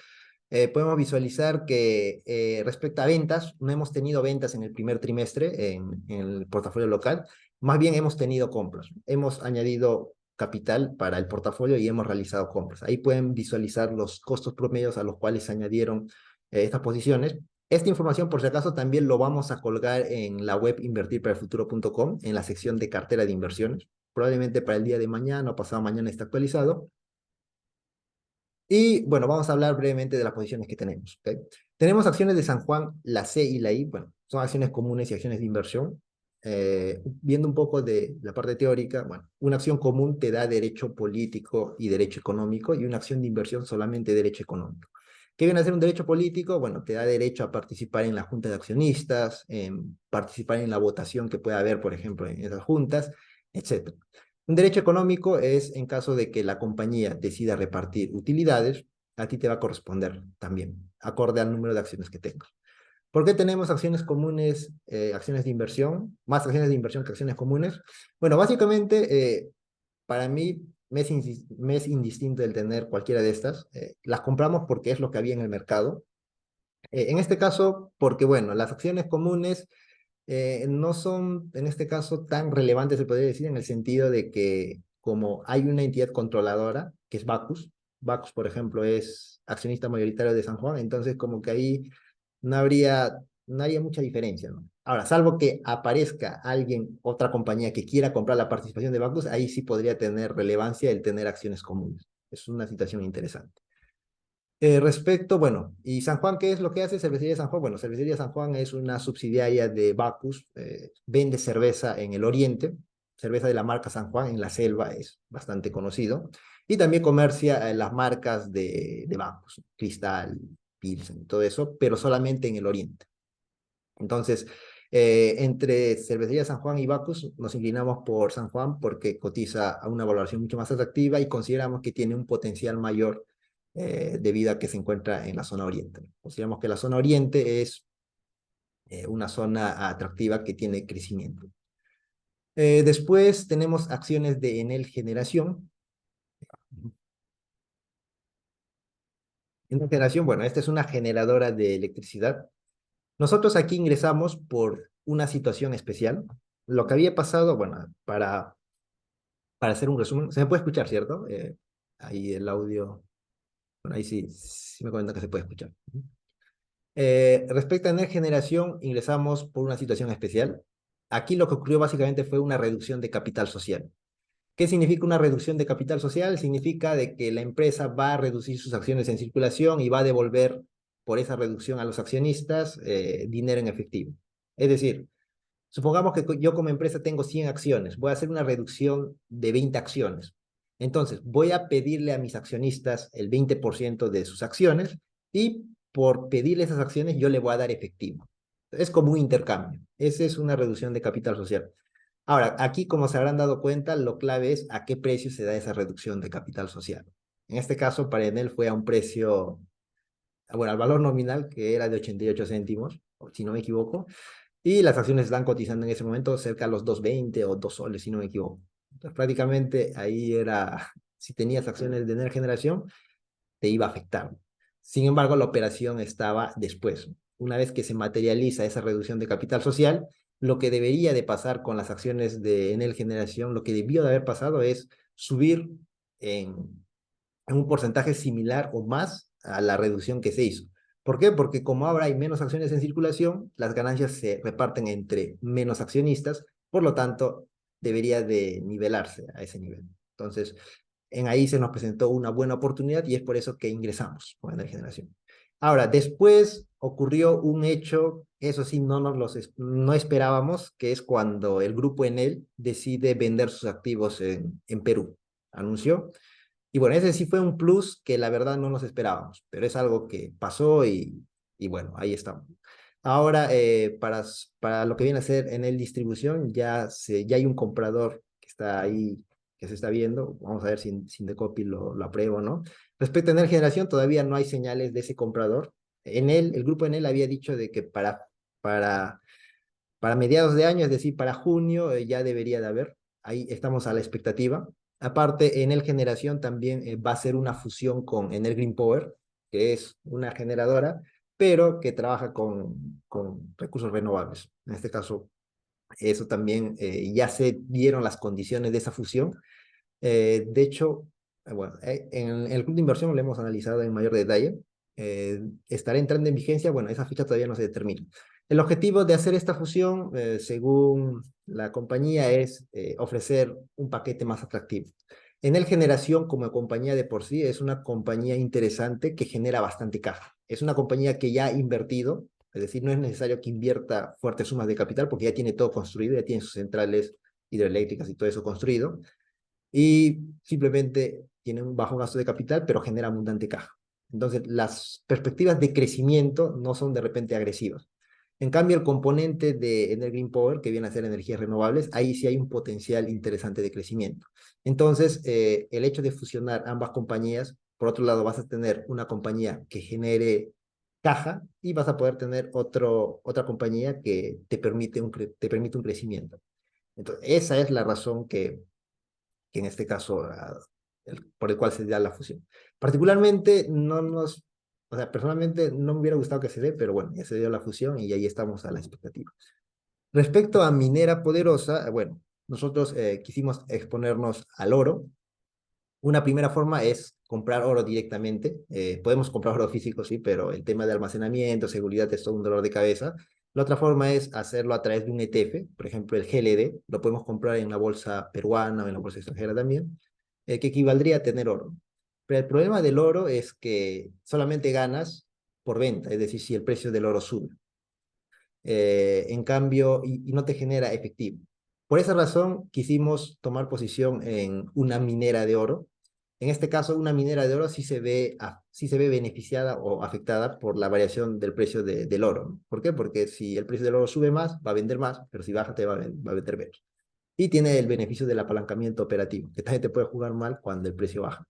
podemos visualizar que respecto a ventas, no hemos tenido ventas en el primer trimestre en el portafolio local, más bien hemos tenido compras. Hemos añadido capital para el portafolio y hemos realizado compras. Ahí pueden visualizar los costos promedios a los cuales se añadieron estas posiciones. Esta información, por si acaso, también lo vamos a colgar en la web invertirparaelfuturo.com, en la sección de cartera de inversiones. Probablemente para el día de mañana o pasado mañana está actualizado. Y bueno, vamos a hablar brevemente de las posiciones que tenemos. ¿Ok? Tenemos acciones de San Juan, la C y la I. Bueno, son acciones comunes y acciones de inversión. Viendo un poco de la parte teórica, bueno, una acción común te da derecho político y derecho económico, y una acción de inversión solamente derecho económico. ¿Qué viene a ser un derecho político? Bueno, te da derecho a participar en la junta de accionistas, en participar en la votación que pueda haber, por ejemplo, en esas juntas, etcétera. Un derecho económico es en caso de que la compañía decida repartir utilidades, a ti te va a corresponder también, acorde al número de acciones que tengas. ¿Por qué tenemos acciones comunes, acciones de inversión, más acciones de inversión que acciones comunes? Bueno, básicamente, para mí me es indistinto el tener cualquiera de estas. Las compramos porque es lo que había en el mercado. En este caso, porque bueno, las acciones comunes no son, en este caso, tan relevantes, se podría decir, en el sentido de que como hay una entidad controladora, que es Bacus, Bacus, por ejemplo, es accionista mayoritario de San Juan, entonces como que ahí no habría mucha diferencia, ¿no? Ahora, salvo que aparezca alguien, otra compañía que quiera comprar la participación de Bacus, ahí sí podría tener relevancia el tener acciones comunes. Es una situación interesante. Respecto, bueno, ¿y San Juan qué es lo que hace Cervecería San Juan? Bueno, Cervecería San Juan es una subsidiaria de Bacus, vende cerveza en el oriente, cerveza de la marca San Juan en la selva, es bastante conocido, y también comercia las marcas de Bacus, Cristal, Pilsen, todo eso, pero solamente en el oriente. Entonces, entre Cervecería San Juan y Bacus nos inclinamos por San Juan porque cotiza a una valoración mucho más atractiva y consideramos que tiene un potencial mayor debido a que se encuentra en la zona oriente. Consideramos que la zona oriente es una zona atractiva que tiene crecimiento. Después tenemos acciones de Enel Generación. Enel Generación, bueno, esta es una generadora de electricidad. Nosotros aquí ingresamos por una situación especial. Lo que había pasado, bueno, para hacer un resumen, se me puede escuchar, ¿cierto? Ahí el audio, bueno, ahí sí, sí me comentan que se puede escuchar. Respecto a Energeneración, ingresamos por una situación especial. Aquí lo que ocurrió básicamente fue una reducción de capital social. ¿Qué significa una reducción de capital social? Significa de que la empresa va a reducir sus acciones en circulación y va a devolver por esa reducción a los accionistas dinero en efectivo. Es decir, supongamos que yo como empresa tengo 100 acciones, voy a hacer una reducción de 20 acciones. Entonces, voy a pedirle a mis accionistas el 20% de sus acciones y por pedirle esas acciones yo le voy a dar efectivo. Es como un intercambio. Esa es una reducción de capital social. Ahora, aquí, como se habrán dado cuenta, lo clave es a qué precio se da esa reducción de capital social. En este caso, para Enel fue a un precio, bueno, al valor nominal, que era de 88 céntimos, si no me equivoco, y las acciones están cotizando en ese momento cerca de los 2,20 o 2 soles, si no me equivoco. Entonces, prácticamente ahí era, si tenías acciones de Energeneración, te iba a afectar. Sin embargo, la operación estaba después. Una vez que se materializa esa reducción de capital social, lo que debería de pasar con las acciones de Enel Generación, lo que debió de haber pasado es subir en un porcentaje similar o más a la reducción que se hizo. ¿Por qué? Porque como ahora hay menos acciones en circulación, las ganancias se reparten entre menos accionistas, por lo tanto, debería de nivelarse a ese nivel. Entonces, en ahí se nos presentó una buena oportunidad y es por eso que ingresamos con Energeneración. Ahora, después ocurrió un hecho, eso sí, no esperábamos, que es cuando el grupo Enel decide vender sus activos en Perú. Anunció y bueno, ese sí fue un plus que la verdad no nos esperábamos, pero es algo que pasó y bueno, ahí estamos. Ahora, para lo que viene a ser en el distribución, ya hay un comprador que está ahí, que se está viendo. Vamos a ver si Indecopy lo aprueba o no. Respecto a Energeneración, todavía no hay señales de ese comprador. El grupo Enel había dicho de que para, para mediados de año, es decir, para junio, ya debería de haber. Ahí estamos a la expectativa. Aparte, Enel Generación también va a ser una fusión con Enel Green Power. que es una generadora, pero que trabaja con recursos renovables. En este caso, eso también ya se dieron las condiciones de esa fusión. De hecho, bueno, en el club de inversión lo hemos analizado en mayor detalle. Estará entrando en vigencia, bueno, esa fecha todavía no se determina. El objetivo de hacer esta fusión, según la compañía, es ofrecer un paquete más atractivo. Enel Generación, como compañía de por sí, es una compañía interesante que genera bastante caja. Es una compañía que ya ha invertido, es decir, no es necesario que invierta fuertes sumas de capital porque ya tiene todo construido, ya tiene sus centrales hidroeléctricas y todo eso construido y simplemente tiene un bajo gasto de capital, pero genera abundante caja. Entonces, las perspectivas de crecimiento no son de repente agresivas. En cambio, el componente de Enel Green Power, que viene a ser energías renovables, ahí sí hay un potencial interesante de crecimiento. Entonces, el hecho de fusionar ambas compañías, por otro lado, vas a tener una compañía que genere caja y vas a poder tener otra compañía que te permite un crecimiento. Entonces, esa es la razón que en este caso, por el cual se da la fusión. Particularmente, o sea, personalmente no me hubiera gustado que se dé, pero bueno, ya se dio la fusión y ahí estamos a la expectativa. Respecto a Minera Poderosa, bueno, nosotros quisimos exponernos al oro. Una primera forma es comprar oro directamente. Podemos comprar oro físico, sí, pero el tema de almacenamiento, seguridad es todo un dolor de cabeza. La otra forma es hacerlo a través de un ETF, por ejemplo, el GLD, lo podemos comprar en la bolsa peruana o en la bolsa extranjera también, que equivaldría a tener oro. Pero el problema del oro es que solamente ganas por venta, es decir, si el precio del oro sube. En cambio, y no te genera efectivo. Por esa razón, quisimos tomar posición en una minera de oro. En este caso, una minera de oro sí se ve beneficiada o afectada por la variación del precio del oro, ¿no? ¿Por qué? Porque si el precio del oro sube más, va a vender más, pero si baja, va a vender menos. Y tiene el beneficio del apalancamiento operativo, que también te puede jugar mal cuando el precio baja.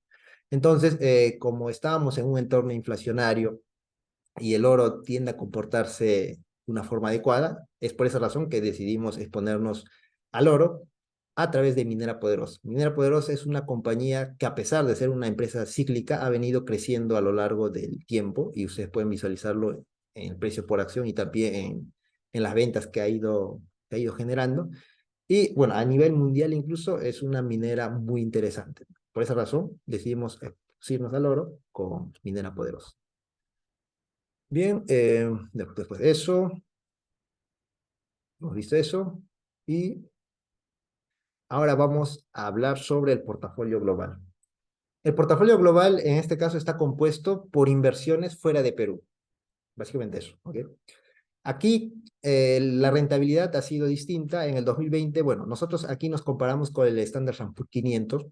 Entonces, como estábamos en un entorno inflacionario, y el oro tiende a comportarse de una forma adecuada, es por esa razón que decidimos exponernos al oro a través de Minera Poderosa. Minera Poderosa es una compañía que, a pesar de ser una empresa cíclica, ha venido creciendo a lo largo del tiempo y ustedes pueden visualizarlo en el precio por acción y también en las ventas que ha ido generando. Y bueno, a nivel mundial incluso es una minera muy interesante. Por esa razón decidimos irnos al oro con Minera Poderosa. Bien, después de eso, hemos visto eso, y ahora vamos a hablar sobre el portafolio global. El portafolio global en este caso está compuesto por inversiones fuera de Perú, básicamente eso, ¿ok? Aquí la rentabilidad ha sido distinta. En el 2020, bueno, nosotros aquí nos comparamos con el Standard Poor's 500.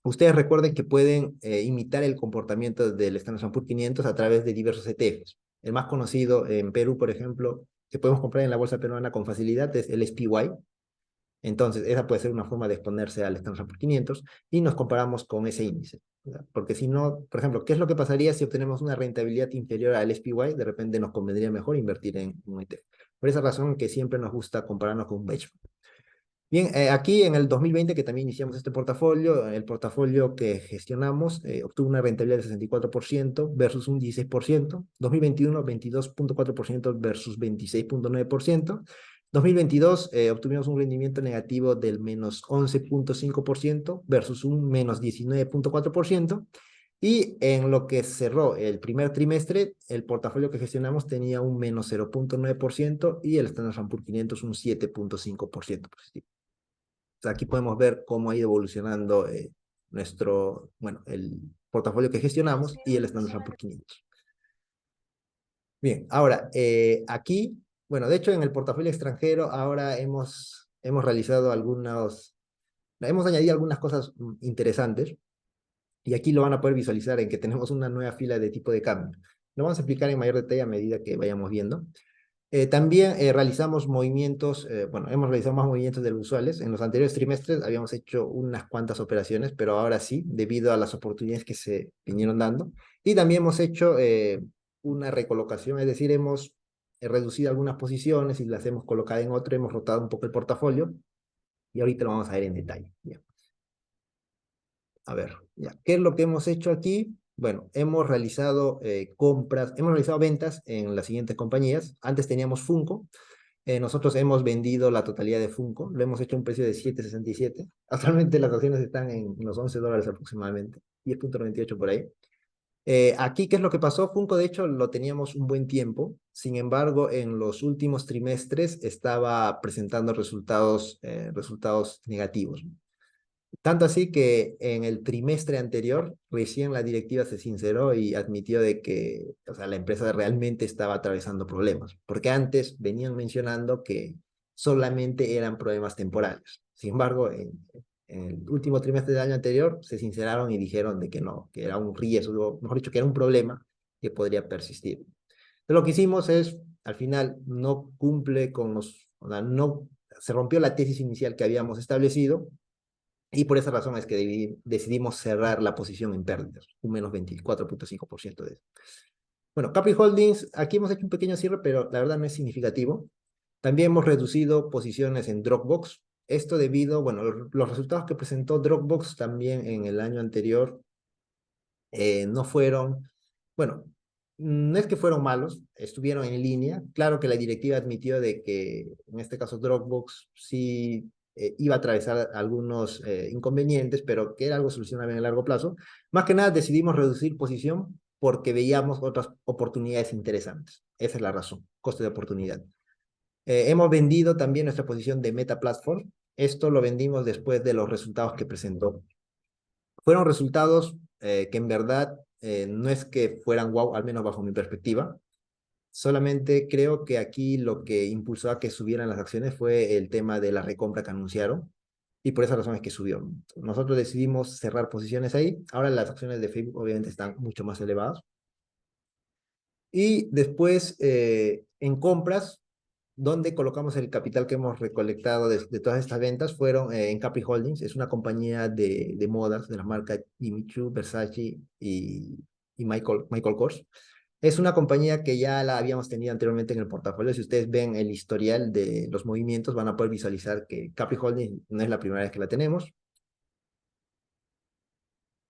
Ustedes recuerden que pueden imitar el comportamiento del Standard Poor's 500 a través de diversos ETFs. El más conocido en Perú, por ejemplo, que podemos comprar en la bolsa peruana con facilidad es el SPY. Entonces, esa puede ser una forma de exponerse al Standard Poor's 500 y nos comparamos con ese índice, ¿verdad? Porque si no, por ejemplo, ¿qué es lo que pasaría si obtenemos una rentabilidad inferior al SPY? De repente nos convendría mejor invertir en un ETF. Por esa razón que siempre nos gusta compararnos con un benchmark. Bien, aquí en el 2020 que también iniciamos este portafolio, el portafolio que gestionamos obtuvo una rentabilidad del 64% versus un 16%, 2021 22.4% versus 26.9%, 2022 obtuvimos un rendimiento negativo del menos 11.5% versus un menos 19.4%, y en lo que cerró el primer trimestre, el portafolio que gestionamos tenía un menos 0.9% y el Standard Poor's 500 un 7.5% positivo. Aquí podemos ver cómo ha ido evolucionando bueno, el portafolio que gestionamos y el Standard Poor's 500. Bien, ahora, aquí, bueno, de hecho en el portafolio extranjero ahora hemos realizado hemos añadido algunas cosas interesantes y aquí lo van a poder visualizar en que tenemos una nueva fila de tipo de cambio. Lo vamos a explicar en mayor detalle a medida que vayamos viendo. También realizamos movimientos, bueno, hemos realizado más movimientos de los usuales. En los anteriores trimestres habíamos hecho unas cuantas operaciones, pero ahora sí, debido a las oportunidades que se vinieron dando. Y también hemos hecho una recolocación, es decir, hemos reducido algunas posiciones y las hemos colocado en otro, hemos rotado un poco el portafolio y ahorita lo vamos a ver en detalle. Ya. A ver, ya. ¿Qué es lo que hemos hecho aquí? Bueno, hemos realizado hemos realizado ventas en las siguientes compañías. Antes teníamos Funko. Nosotros hemos vendido la totalidad de Funko. Lo hemos hecho a un precio de 7.67. Actualmente las acciones están en unos $11 aproximadamente. 10.98 por ahí. Aquí, ¿qué es lo que pasó? Funko, de hecho, lo teníamos un buen tiempo. Sin embargo, en los últimos trimestres estaba presentando resultados negativos. Tanto así que en el trimestre anterior, recién la directiva se sinceró y admitió de que, o sea, la empresa realmente estaba atravesando problemas, porque antes venían mencionando que solamente eran problemas temporales. Sin embargo, en el último trimestre del año anterior se sinceraron y dijeron de que no, que era un riesgo, mejor dicho, que era un problema que podría persistir. Entonces, lo que hicimos es, al final, no cumple con o sea, no, se rompió la tesis inicial que habíamos establecido y por esa razón es que decidimos cerrar la posición en pérdidas, un menos 24.5% de eso. Bueno, Capri Holdings, aquí hemos hecho un pequeño cierre, pero la verdad no es significativo. También hemos reducido posiciones en Dropbox. Esto debido, bueno, los resultados que presentó Dropbox también en el año anterior no fueron, bueno, no es que fueron malos, estuvieron en línea. Claro que la directiva admitió de que en este caso Dropbox sí iba a atravesar algunos inconvenientes, pero que era algo solucionable en el largo plazo. Más que nada decidimos reducir posición porque veíamos otras oportunidades interesantes. Esa es la razón, coste de oportunidad. Hemos vendido también nuestra posición de Meta Platform. Esto lo vendimos después de los resultados que presentó. Fueron resultados que en verdad no es que fueran wow, al menos bajo mi perspectiva. Solamente creo que aquí lo que impulsó a que subieran las acciones fue el tema de la recompra que anunciaron y por esa razón es que subió. Nosotros decidimos cerrar posiciones ahí. Ahora las acciones de Facebook obviamente están mucho más elevadas. Y después en compras, donde colocamos el capital que hemos recolectado de todas estas ventas fueron en Capri Holdings, es una compañía de modas de la marca Jimmy Choo, Versace y Michael Kors. Es una compañía que ya la habíamos tenido anteriormente en el portafolio. Si ustedes ven el historial de los movimientos, van a poder visualizar que Capri Holdings no es la primera vez que la tenemos.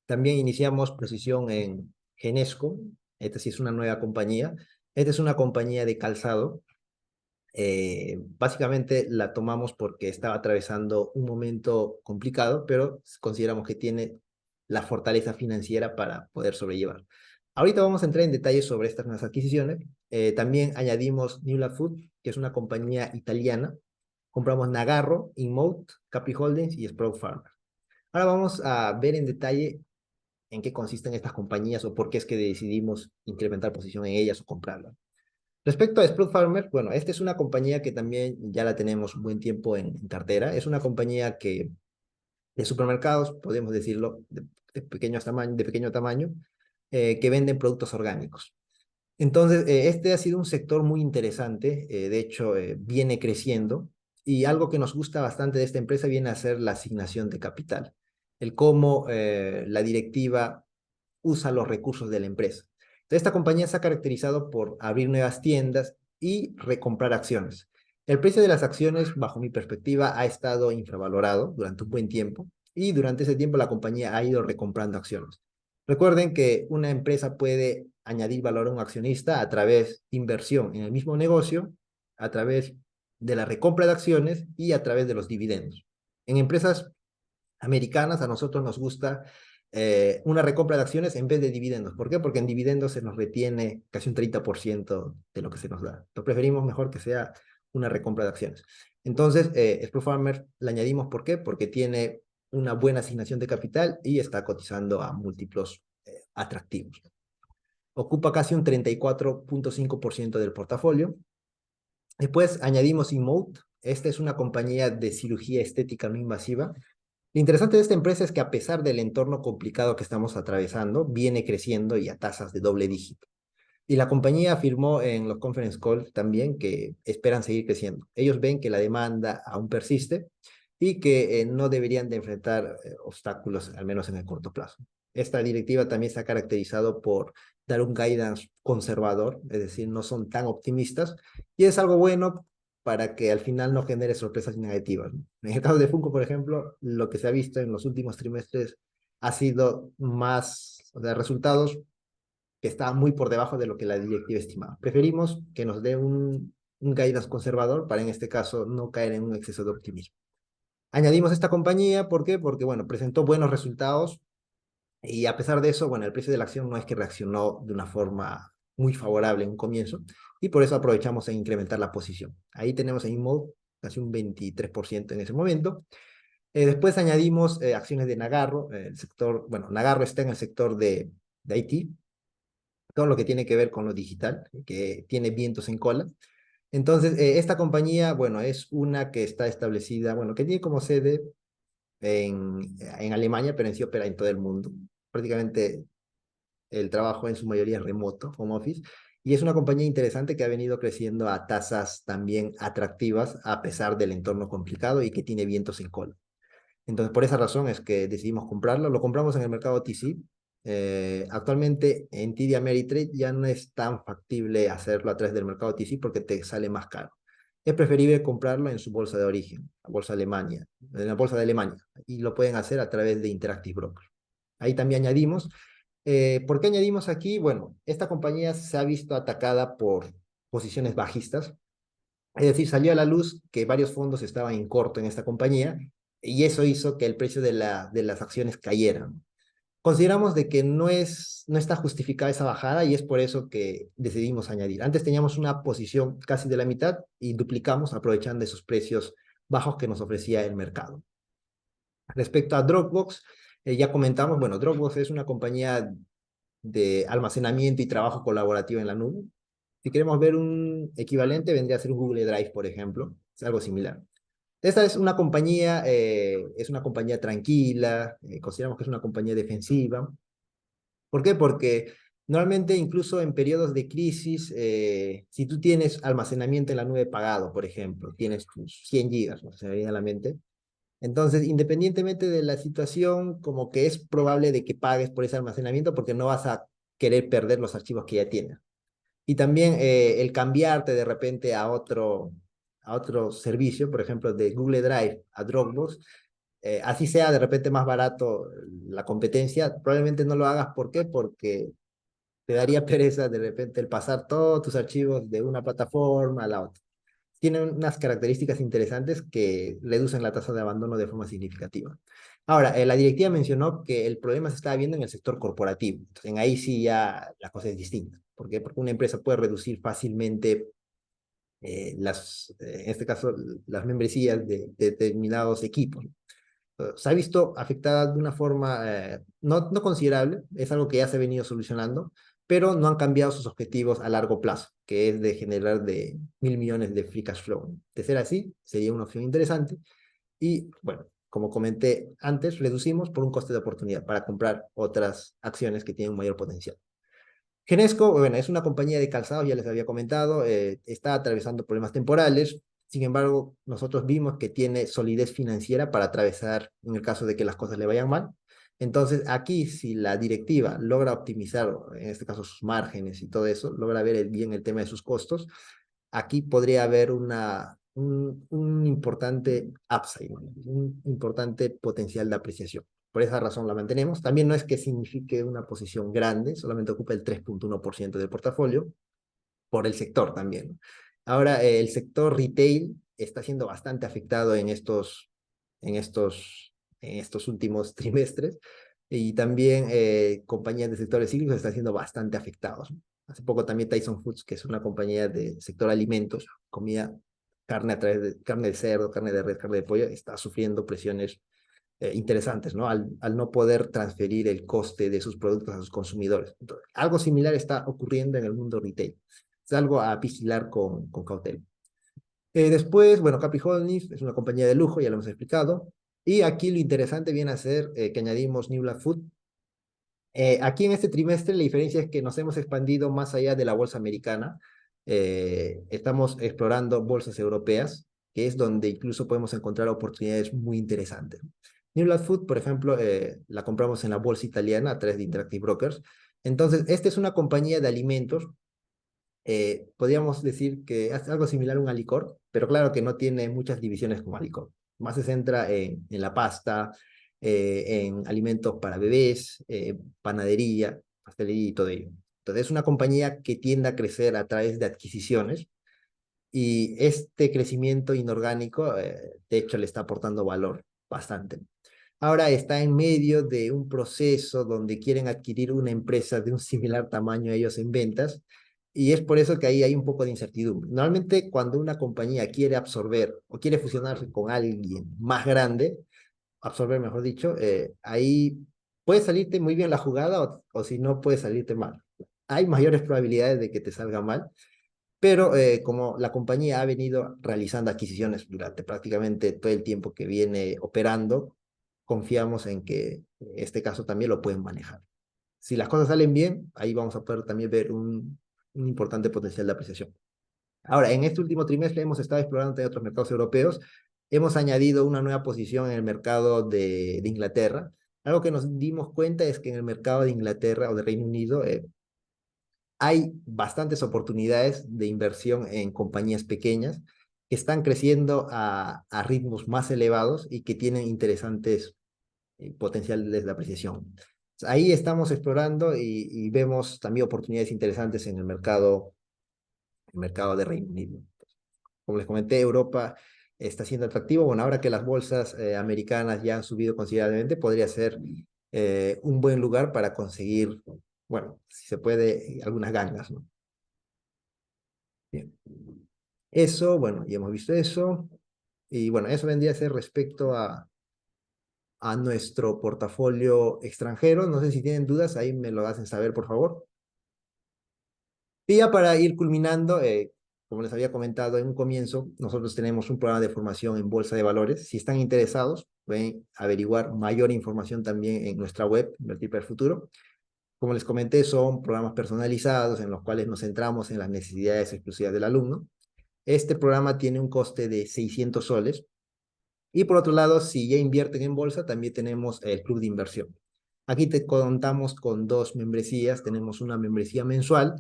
También iniciamos posición en Genesco. Esta sí es una nueva compañía. Esta es una compañía de calzado. Básicamente la tomamos porque estaba atravesando un momento complicado, pero consideramos que tiene la fortaleza financiera para poder sobrellevar. Ahorita vamos a entrar en detalles sobre estas nuevas adquisiciones. También añadimos Newla Food, que es una compañía italiana. Compramos Nagarro, Inmode, Capri Holdings y Sprout Farmers. Ahora vamos a ver en detalle en qué consisten estas compañías o por qué es que decidimos incrementar posición en ellas o comprarlas. Respecto a Sprout Farmer, bueno, esta es una compañía que también ya la tenemos un buen tiempo en cartera. Es una compañía que de supermercados, podemos decirlo, de pequeño tamaño, que venden productos orgánicos. Entonces, este ha sido un sector muy interesante, de hecho, viene creciendo y algo que nos gusta bastante de esta empresa viene a ser la asignación de capital, el cómo la directiva usa los recursos de la empresa. Entonces, esta compañía se ha caracterizado por abrir nuevas tiendas y recomprar acciones. El precio de las acciones, bajo mi perspectiva, ha estado infravalorado durante un buen tiempo y durante ese tiempo la compañía ha ido recomprando acciones. Recuerden que una empresa puede añadir valor a un accionista a través de inversión en el mismo negocio, a través de la recompra de acciones y a través de los dividendos. En empresas americanas a nosotros nos gusta una recompra de acciones en vez de dividendos. ¿Por qué? Porque en dividendos se nos retiene casi un 30% de lo que se nos da. Lo preferimos mejor que sea una recompra de acciones. Entonces, Sprout Farmer la añadimos, ¿por qué? Porque tiene una buena asignación de capital y está cotizando a múltiplos atractivos. Ocupa casi un 34.5% del portafolio. Después añadimos InMode. Esta es una compañía de cirugía estética no invasiva. Lo interesante de esta empresa es que a pesar del entorno complicado que estamos atravesando, viene creciendo y a tasas de doble dígito. Y la compañía afirmó en los conference call también que esperan seguir creciendo. Ellos ven que la demanda aún persiste y que no deberían de enfrentar obstáculos, al menos en el corto plazo. Esta directiva también se ha caracterizado por dar un guidance conservador, es decir, no son tan optimistas, y es algo bueno para que al final no genere sorpresas negativas. En el caso de Funko, por ejemplo, lo que se ha visto en los últimos trimestres ha sido más o sea, resultados que estaban muy por debajo de lo que la directiva estimaba. Preferimos que nos dé un guidance conservador para en este caso no caer en un exceso de optimismo. Añadimos esta compañía, ¿por qué? Porque, bueno, presentó buenos resultados y a pesar de eso, bueno, el precio de la acción no es que reaccionó de una forma muy favorable en un comienzo y por eso aprovechamos en incrementar la posición. Ahí tenemos en InMode casi un 23% en ese momento. Después añadimos acciones de Nagarro, el sector, bueno, Nagarro está en el sector de IT, todo lo que tiene que ver con lo digital, que tiene vientos en cola. Entonces, esta compañía, bueno, es una que está establecida, bueno, que tiene como sede en Alemania, pero en sí opera en todo el mundo. Prácticamente el trabajo en su mayoría es remoto, home office, y es una compañía interesante que ha venido creciendo a tasas también atractivas a pesar del entorno complicado y que tiene vientos en cola. Entonces, por esa razón es que decidimos comprarlo. Lo compramos en el mercado OTC. Actualmente en TD Ameritrade ya no es tan factible hacerlo a través del mercado OTC porque te sale más caro. Es preferible comprarlo en su bolsa de origen, la bolsa Alemania, en la bolsa de Alemania, y lo pueden hacer a través de Interactive Brokers. Ahí también añadimos. ¿Por qué añadimos aquí? Bueno, esta compañía se ha visto atacada por posiciones bajistas, es decir, salió a la luz que varios fondos estaban en corto en esta compañía y eso hizo que el precio de las acciones cayera. Consideramos de que no está justificada esa bajada y es por eso que decidimos añadir. Antes teníamos una posición casi de la mitad y duplicamos aprovechando esos precios bajos que nos ofrecía el mercado. Respecto a Dropbox, ya comentamos, bueno, Dropbox es una compañía de almacenamiento y trabajo colaborativo en la nube. Si queremos ver un equivalente, vendría a ser un Google Drive, por ejemplo. Es algo similar. Esta es una compañía tranquila, consideramos que es una compañía defensiva. ¿Por qué? Porque normalmente incluso en periodos de crisis, si tú tienes almacenamiento en la nube pagado, por ejemplo, tienes tus 100 gigas, ¿no? Se me viene a la mente. Entonces, independientemente de la situación, como que es probable de que pagues por ese almacenamiento porque no vas a querer perder los archivos que ya tienes. Y también el cambiarte de repente a otro servicio, por ejemplo, de Google Drive a Dropbox, así sea de repente más barato la competencia, probablemente no lo hagas. ¿Por qué? Porque te daría pereza de repente el pasar todos tus archivos de una plataforma a la otra. Tienen unas características interesantes que reducen la tasa de abandono de forma significativa. Ahora, la directiva mencionó que el problema se estaba viendo en el sector corporativo. Entonces, en ahí sí ya la cosa es distinta. ¿Por qué? Porque una empresa puede reducir fácilmente en este caso, las membresías de determinados equipos. Se ha visto afectada de una forma no considerable, es algo que ya se ha venido solucionando, pero no han cambiado sus objetivos a largo plazo, que es de generar de 1.000 millones de free cash flow. De ser así, sería una opción interesante. Y bueno, como comenté antes, reducimos por un coste de oportunidad para comprar otras acciones que tienen un mayor potencial. Genesco, bueno, es una compañía de calzados, ya les había comentado, está atravesando problemas temporales. Sin embargo, nosotros vimos que tiene solidez financiera para atravesar en el caso de que las cosas le vayan mal. Entonces, aquí, si la directiva logra optimizar, en este caso, sus márgenes y todo eso, logra ver bien el tema de sus costos, aquí podría haber un importante upside, ¿no? Un importante potencial de apreciación. Por esa razón la mantenemos. También no es que signifique una posición grande, solamente ocupa el 3,1% del portafolio, por el sector también, ¿no? Ahora, el sector retail está siendo bastante afectado en estos, en estos últimos trimestres y también compañías de sectores cíclicos están siendo bastante afectados, ¿no? Hace poco también Tyson Foods, que es una compañía de sector alimentos, comida, carne a través de carne de cerdo, carne de res, carne de pollo, está sufriendo presiones interesantes, ¿no? Al no poder transferir el coste de sus productos a sus consumidores. Entonces, algo similar está ocurriendo en el mundo retail. Es algo a vigilar con cautela. Después, bueno, Capri Holdings es una compañía de lujo, ya lo hemos explicado. Y aquí lo interesante viene a ser que añadimos New Black Food. Aquí en este trimestre la diferencia es que nos hemos expandido más allá de la bolsa americana. Estamos explorando bolsas europeas, que es donde incluso podemos encontrar oportunidades muy interesantes. New Black Food, por ejemplo, la compramos en la bolsa italiana a través de Interactive Brokers. Entonces, esta es una compañía de alimentos. Podríamos decir que es algo similar a un Alicor, pero claro que no tiene muchas divisiones como Alicor. Más se centra en la pasta, en alimentos para bebés, panadería, pastelería y todo ello. Entonces es una compañía que tiende a crecer a través de adquisiciones y este crecimiento inorgánico, de hecho, le está aportando valor bastante. Ahora está en medio de un proceso donde quieren adquirir una empresa de un similar tamaño a ellos en ventas, y es por eso que ahí hay un poco de incertidumbre. Normalmente cuando una compañía quiere absorber o quiere fusionarse con alguien más grande, absorber mejor dicho, ahí puede salirte muy bien la jugada o si no puede salirte mal. Hay mayores probabilidades de que te salga mal, pero como la compañía ha venido realizando adquisiciones durante prácticamente todo el tiempo que viene operando, confiamos en que este caso también lo pueden manejar. Si las cosas salen bien, ahí vamos a poder también ver un importante potencial de apreciación. Ahora, en este último trimestre hemos estado explorando también otros mercados europeos. Hemos añadido una nueva posición en el mercado de Inglaterra. Algo que nos dimos cuenta es que en el mercado de Inglaterra o de Reino Unido hay bastantes oportunidades de inversión en compañías pequeñas que están creciendo a ritmos más elevados y que tienen interesantes potenciales de apreciación. Ahí estamos explorando y vemos también oportunidades interesantes en el mercado de Reino Unido. Como les comenté, Europa está siendo atractivo. Bueno, ahora que las bolsas americanas ya han subido considerablemente, podría ser un buen lugar para conseguir, bueno, si se puede, algunas gangas, ¿no? Bien. Eso, bueno, ya hemos visto eso. Y bueno, eso vendría a ser respecto a nuestro portafolio extranjero. No sé si tienen dudas, ahí me lo hacen saber, por favor. Y ya para ir culminando, como les había comentado en un comienzo, nosotros tenemos un programa de formación en Bolsa de Valores. Si están interesados, pueden averiguar mayor información también en nuestra web, Invertir para el Futuro. Como les comenté, son programas personalizados en los cuales nos centramos en las necesidades exclusivas del alumno. Este programa tiene un coste de 600 soles. Y por otro lado, si ya invierten en bolsa, también tenemos el club de inversión. Aquí te contamos con dos membresías. Tenemos una membresía mensual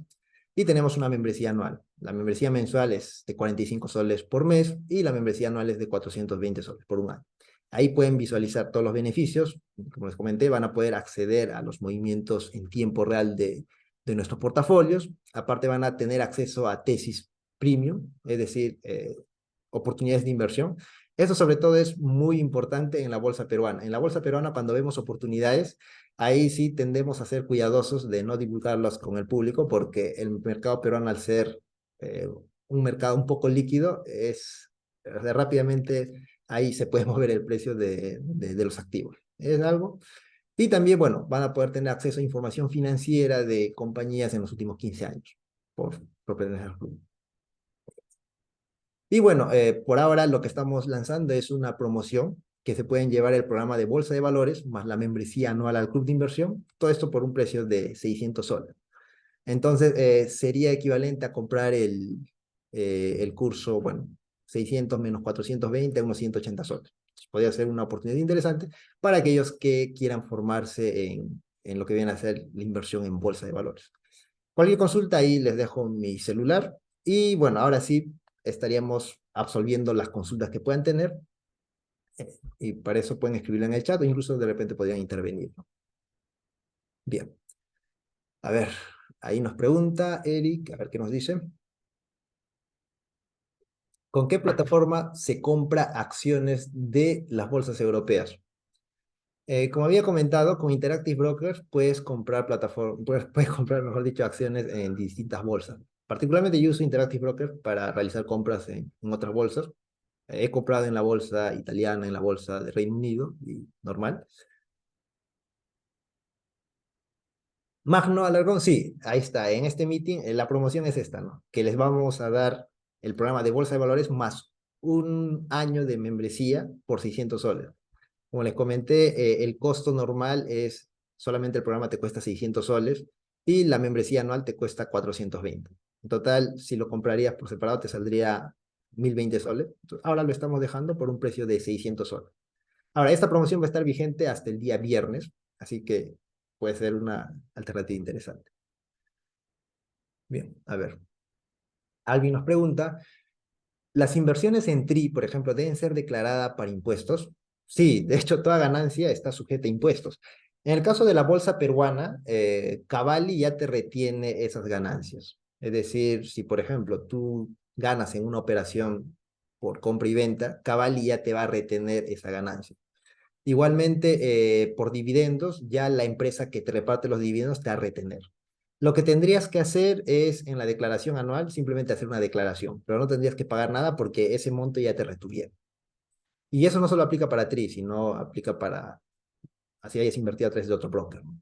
y tenemos una membresía anual. La membresía mensual es de 45 soles por mes y la membresía anual es de 420 soles por un año. Ahí pueden visualizar todos los beneficios. Como les comenté, van a poder acceder a los movimientos en tiempo real de nuestros portafolios. Aparte van a tener acceso a tesis premium, es decir, oportunidades de inversión. Eso sobre todo es muy importante en la bolsa peruana. En la bolsa peruana, cuando vemos oportunidades, ahí sí tendemos a ser cuidadosos de no divulgarlas con el público, porque el mercado peruano, al ser un mercado un poco líquido, rápidamente ahí se puede mover el precio de los activos. Es algo. Y también, bueno, van a poder tener acceso a información financiera de compañías en los últimos 15 años, por pertenecer al club. Y bueno, por ahora lo que estamos lanzando es una promoción que se pueden llevar el programa de bolsa de valores más la membresía anual al club de inversión, todo esto por un precio de 600 soles. Entonces, sería equivalente a comprar el curso, bueno, 600 menos 420, unos 180 soles. Entonces, podría ser una oportunidad interesante para aquellos que quieran formarse en lo que viene a ser la inversión en bolsa de valores. Cualquier consulta ahí les dejo mi celular y bueno, ahora sí estaríamos absolviendo las consultas que puedan tener y para eso pueden escribirlo en el chat o incluso de repente podrían intervenir, ¿no? Bien, a ver, ahí nos pregunta Eric, a ver qué nos dice. ¿Con qué plataforma se compra acciones de las bolsas europeas? Como había comentado, con Interactive Brokers puedes comprar puedes comprar, mejor dicho, acciones en distintas bolsas. Particularmente yo uso Interactive Brokers para realizar compras en otras bolsas. He comprado en la bolsa italiana, en la bolsa de Reino Unido, y normal. Magno Alargón, sí, ahí está. En este meeting, la promoción es esta, ¿no? Que les vamos a dar el programa de bolsa de valores más un año de membresía por 600 soles. Como les comenté, el costo normal es solamente el programa te cuesta 600 soles y la membresía anual te cuesta 420. En total, si lo comprarías por separado, te saldría 1020 soles. Entonces, ahora lo estamos dejando por un precio de 600 soles. Ahora, esta promoción va a estar vigente hasta el día viernes, así que puede ser una alternativa interesante. Bien, a ver. Alvin nos pregunta, ¿las inversiones en TRI, por ejemplo, deben ser declaradas para impuestos? Sí, de hecho, toda ganancia está sujeta a impuestos. En el caso de la bolsa peruana, Cavalli ya te retiene esas ganancias. Es decir, si por ejemplo tú ganas en una operación por compra y venta, Cavalli ya te va a retener esa ganancia. Igualmente, por dividendos, ya la empresa que te reparte los dividendos te va a retener. Lo que tendrías que hacer es en la declaración anual simplemente hacer una declaración, pero no tendrías que pagar nada porque ese monto ya te retuviera. Y eso no solo aplica para TRI, sino aplica para, así hayas invertido a través de otro broker, ¿no?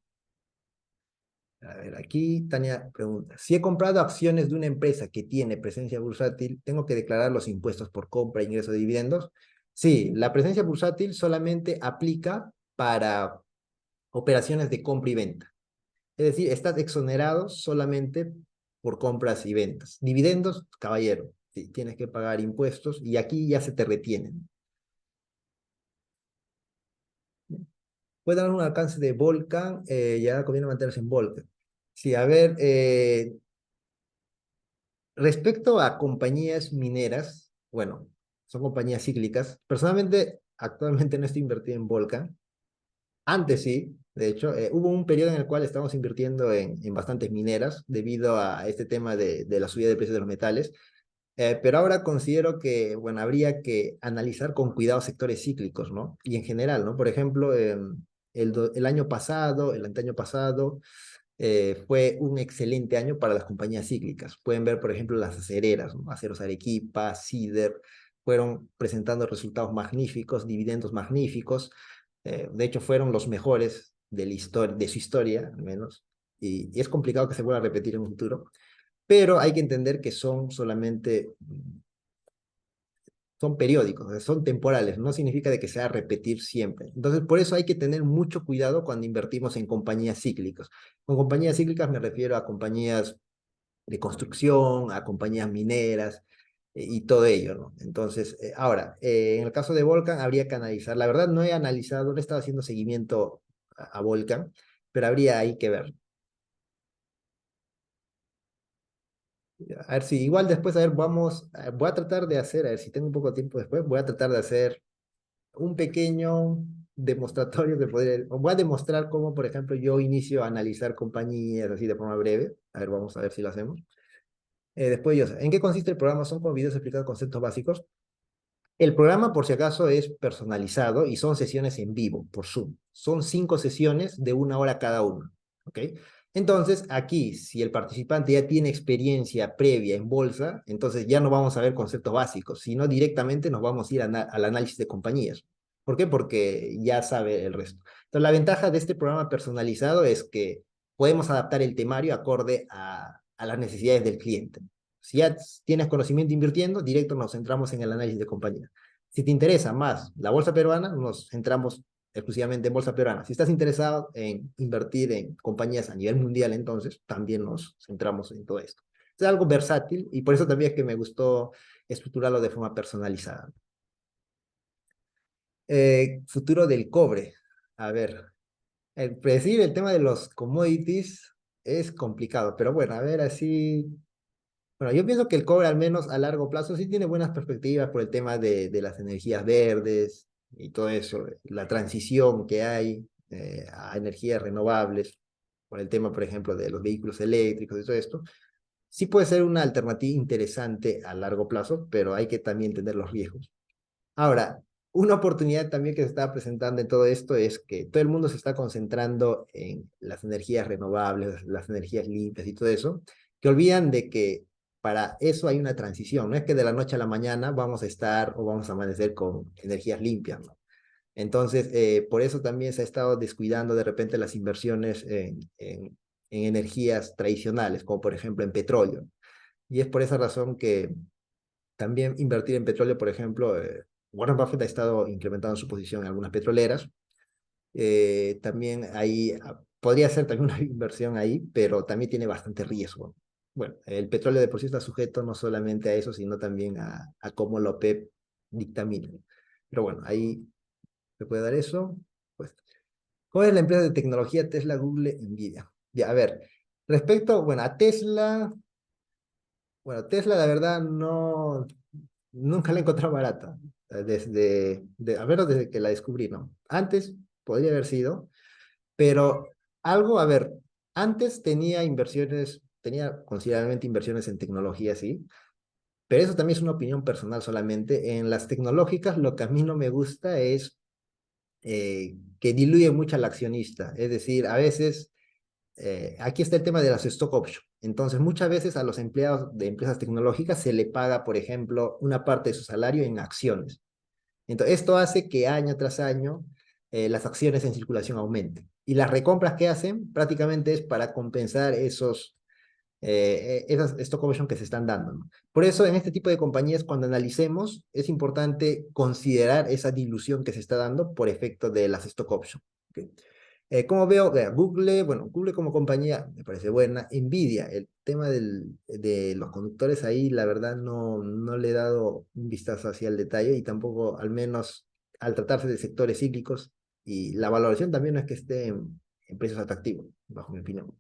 A ver, aquí Tania pregunta, si he comprado acciones de una empresa que tiene presencia bursátil, ¿tengo que declarar los impuestos por compra e ingreso de dividendos? Sí, la presencia bursátil solamente aplica para operaciones de compra y venta. Es decir, estás exonerado solamente por compras y ventas. Dividendos, caballero, sí, tienes que pagar impuestos y aquí ya se te retienen. Puede dar un alcance de Volcan, ya conviene mantenerse en Volcan. Sí, a ver, respecto a compañías mineras, bueno, son compañías cíclicas. Personalmente, actualmente no estoy invertido en Volcan. Antes sí, de hecho, hubo un periodo en el cual estábamos invirtiendo en bastantes mineras debido a este tema de la subida de precios de los metales. Pero ahora considero que, bueno, habría que analizar con cuidado sectores cíclicos, ¿no? Y en general, ¿no? Por ejemplo, el año pasado, el anteaño pasado, fue un excelente año para las compañías cíclicas. Pueden ver, por ejemplo, las acereras, ¿no? Aceros Arequipa, Cider, fueron presentando resultados magníficos, dividendos magníficos. De hecho, fueron los mejores de, de su historia, al menos. Y es complicado que se vuelva a repetir en un futuro, pero hay que entender que son solamente, son periódicos, o sea, son temporales, no significa de que sea repetir siempre. Entonces, por eso hay que tener mucho cuidado cuando invertimos en compañías cíclicas. Con compañías cíclicas me refiero a compañías de construcción, a compañías mineras y todo ello, ¿no? Entonces, ahora, en el caso de Volcan habría que analizar, la verdad no he analizado, no he estado haciendo seguimiento a Volcan, pero habría ahí que ver. A ver si igual después, a ver, vamos, voy a tratar de hacer, a ver si tengo un poco de tiempo después, voy a tratar de hacer un pequeño demostratorio que podría, o voy a demostrar cómo, por ejemplo, yo inicio a analizar compañías así de forma breve. A ver, vamos a ver si lo hacemos. Después yo, ¿en qué consiste el programa? Son como videos explicando conceptos básicos. El programa, por si acaso, es personalizado y son sesiones en vivo por Zoom. Son 5 sesiones de 1 hora cada una. ¿Ok? Entonces, aquí, si el participante ya tiene experiencia previa en bolsa, entonces ya no vamos a ver conceptos básicos, sino directamente nos vamos a ir al análisis de compañías. ¿Por qué? Porque ya sabe el resto. Entonces, la ventaja de este programa personalizado es que podemos adaptar el temario acorde a las necesidades del cliente. Si ya tienes conocimiento invirtiendo, directo nos centramos en el análisis de compañía. Si te interesa más la bolsa peruana, nos centramos exclusivamente en bolsa peruana. Si estás interesado en invertir en compañías a nivel mundial, entonces también nos centramos en todo esto. Es algo versátil y por eso también es que me gustó estructurarlo de forma personalizada. Futuro del cobre. A ver, el predecir el tema de los commodities es complicado, pero bueno, a ver, así. Bueno, yo pienso que el cobre, al menos a largo plazo, sí tiene buenas perspectivas por el tema de las energías verdes y todo eso, la transición que hay a energías renovables, por el tema, por ejemplo, de los vehículos eléctricos y todo esto. Sí puede ser una alternativa interesante a largo plazo, pero hay que también tener los riesgos. Ahora, una oportunidad también que se está presentando en todo esto es que todo el mundo se está concentrando en las energías renovables, las energías limpias y todo eso, que olvidan de que para eso hay una transición. No es que de la noche a la mañana vamos a estar o vamos a amanecer con energías limpias, ¿no? Entonces, por eso también se ha estado descuidando de repente las inversiones en energías tradicionales, como por ejemplo en petróleo. Y es por esa razón que también invertir en petróleo, por ejemplo, Warren Buffett ha estado incrementando su posición en algunas petroleras. También ahí podría ser también una inversión ahí, pero también tiene bastante riesgo. Bueno, el petróleo de por sí está sujeto no solamente a eso, sino también a cómo la OPEP dictamina. Pero bueno, ahí se puede dar eso. Pues, ¿cuál es la empresa de tecnología Tesla, Google, Nvidia? Ya, a ver, respecto, bueno, a Tesla, bueno, Tesla la verdad no, nunca la he encontrado barata. a ver, desde que la descubrí, ¿no? Antes podría haber sido, pero algo, a ver, antes tenía inversiones, tenía considerablemente inversiones en tecnología, sí, pero eso también es una opinión personal solamente. En las tecnológicas lo que a mí no me gusta es que diluye mucho al accionista, es decir, a veces aquí está el tema de las stock options. Entonces, muchas veces a los empleados de empresas tecnológicas se le paga, por ejemplo, una parte de su salario en acciones. Entonces, esto hace que año tras año las acciones en circulación aumenten. Y las recompras que hacen prácticamente es para compensar esas stock options que se están dando, ¿no? Por eso, en este tipo de compañías, cuando analicemos, es importante considerar esa dilución que se está dando por efecto de las stock options. ¿Ok? Como veo, Google, bueno, Google como compañía me parece buena. Nvidia, el tema de los conductores ahí, la verdad no le he dado un vistazo hacia el detalle y tampoco, al menos al tratarse de sectores cíclicos, y la valoración también no es que esté en precios atractivos, bajo mi opinión.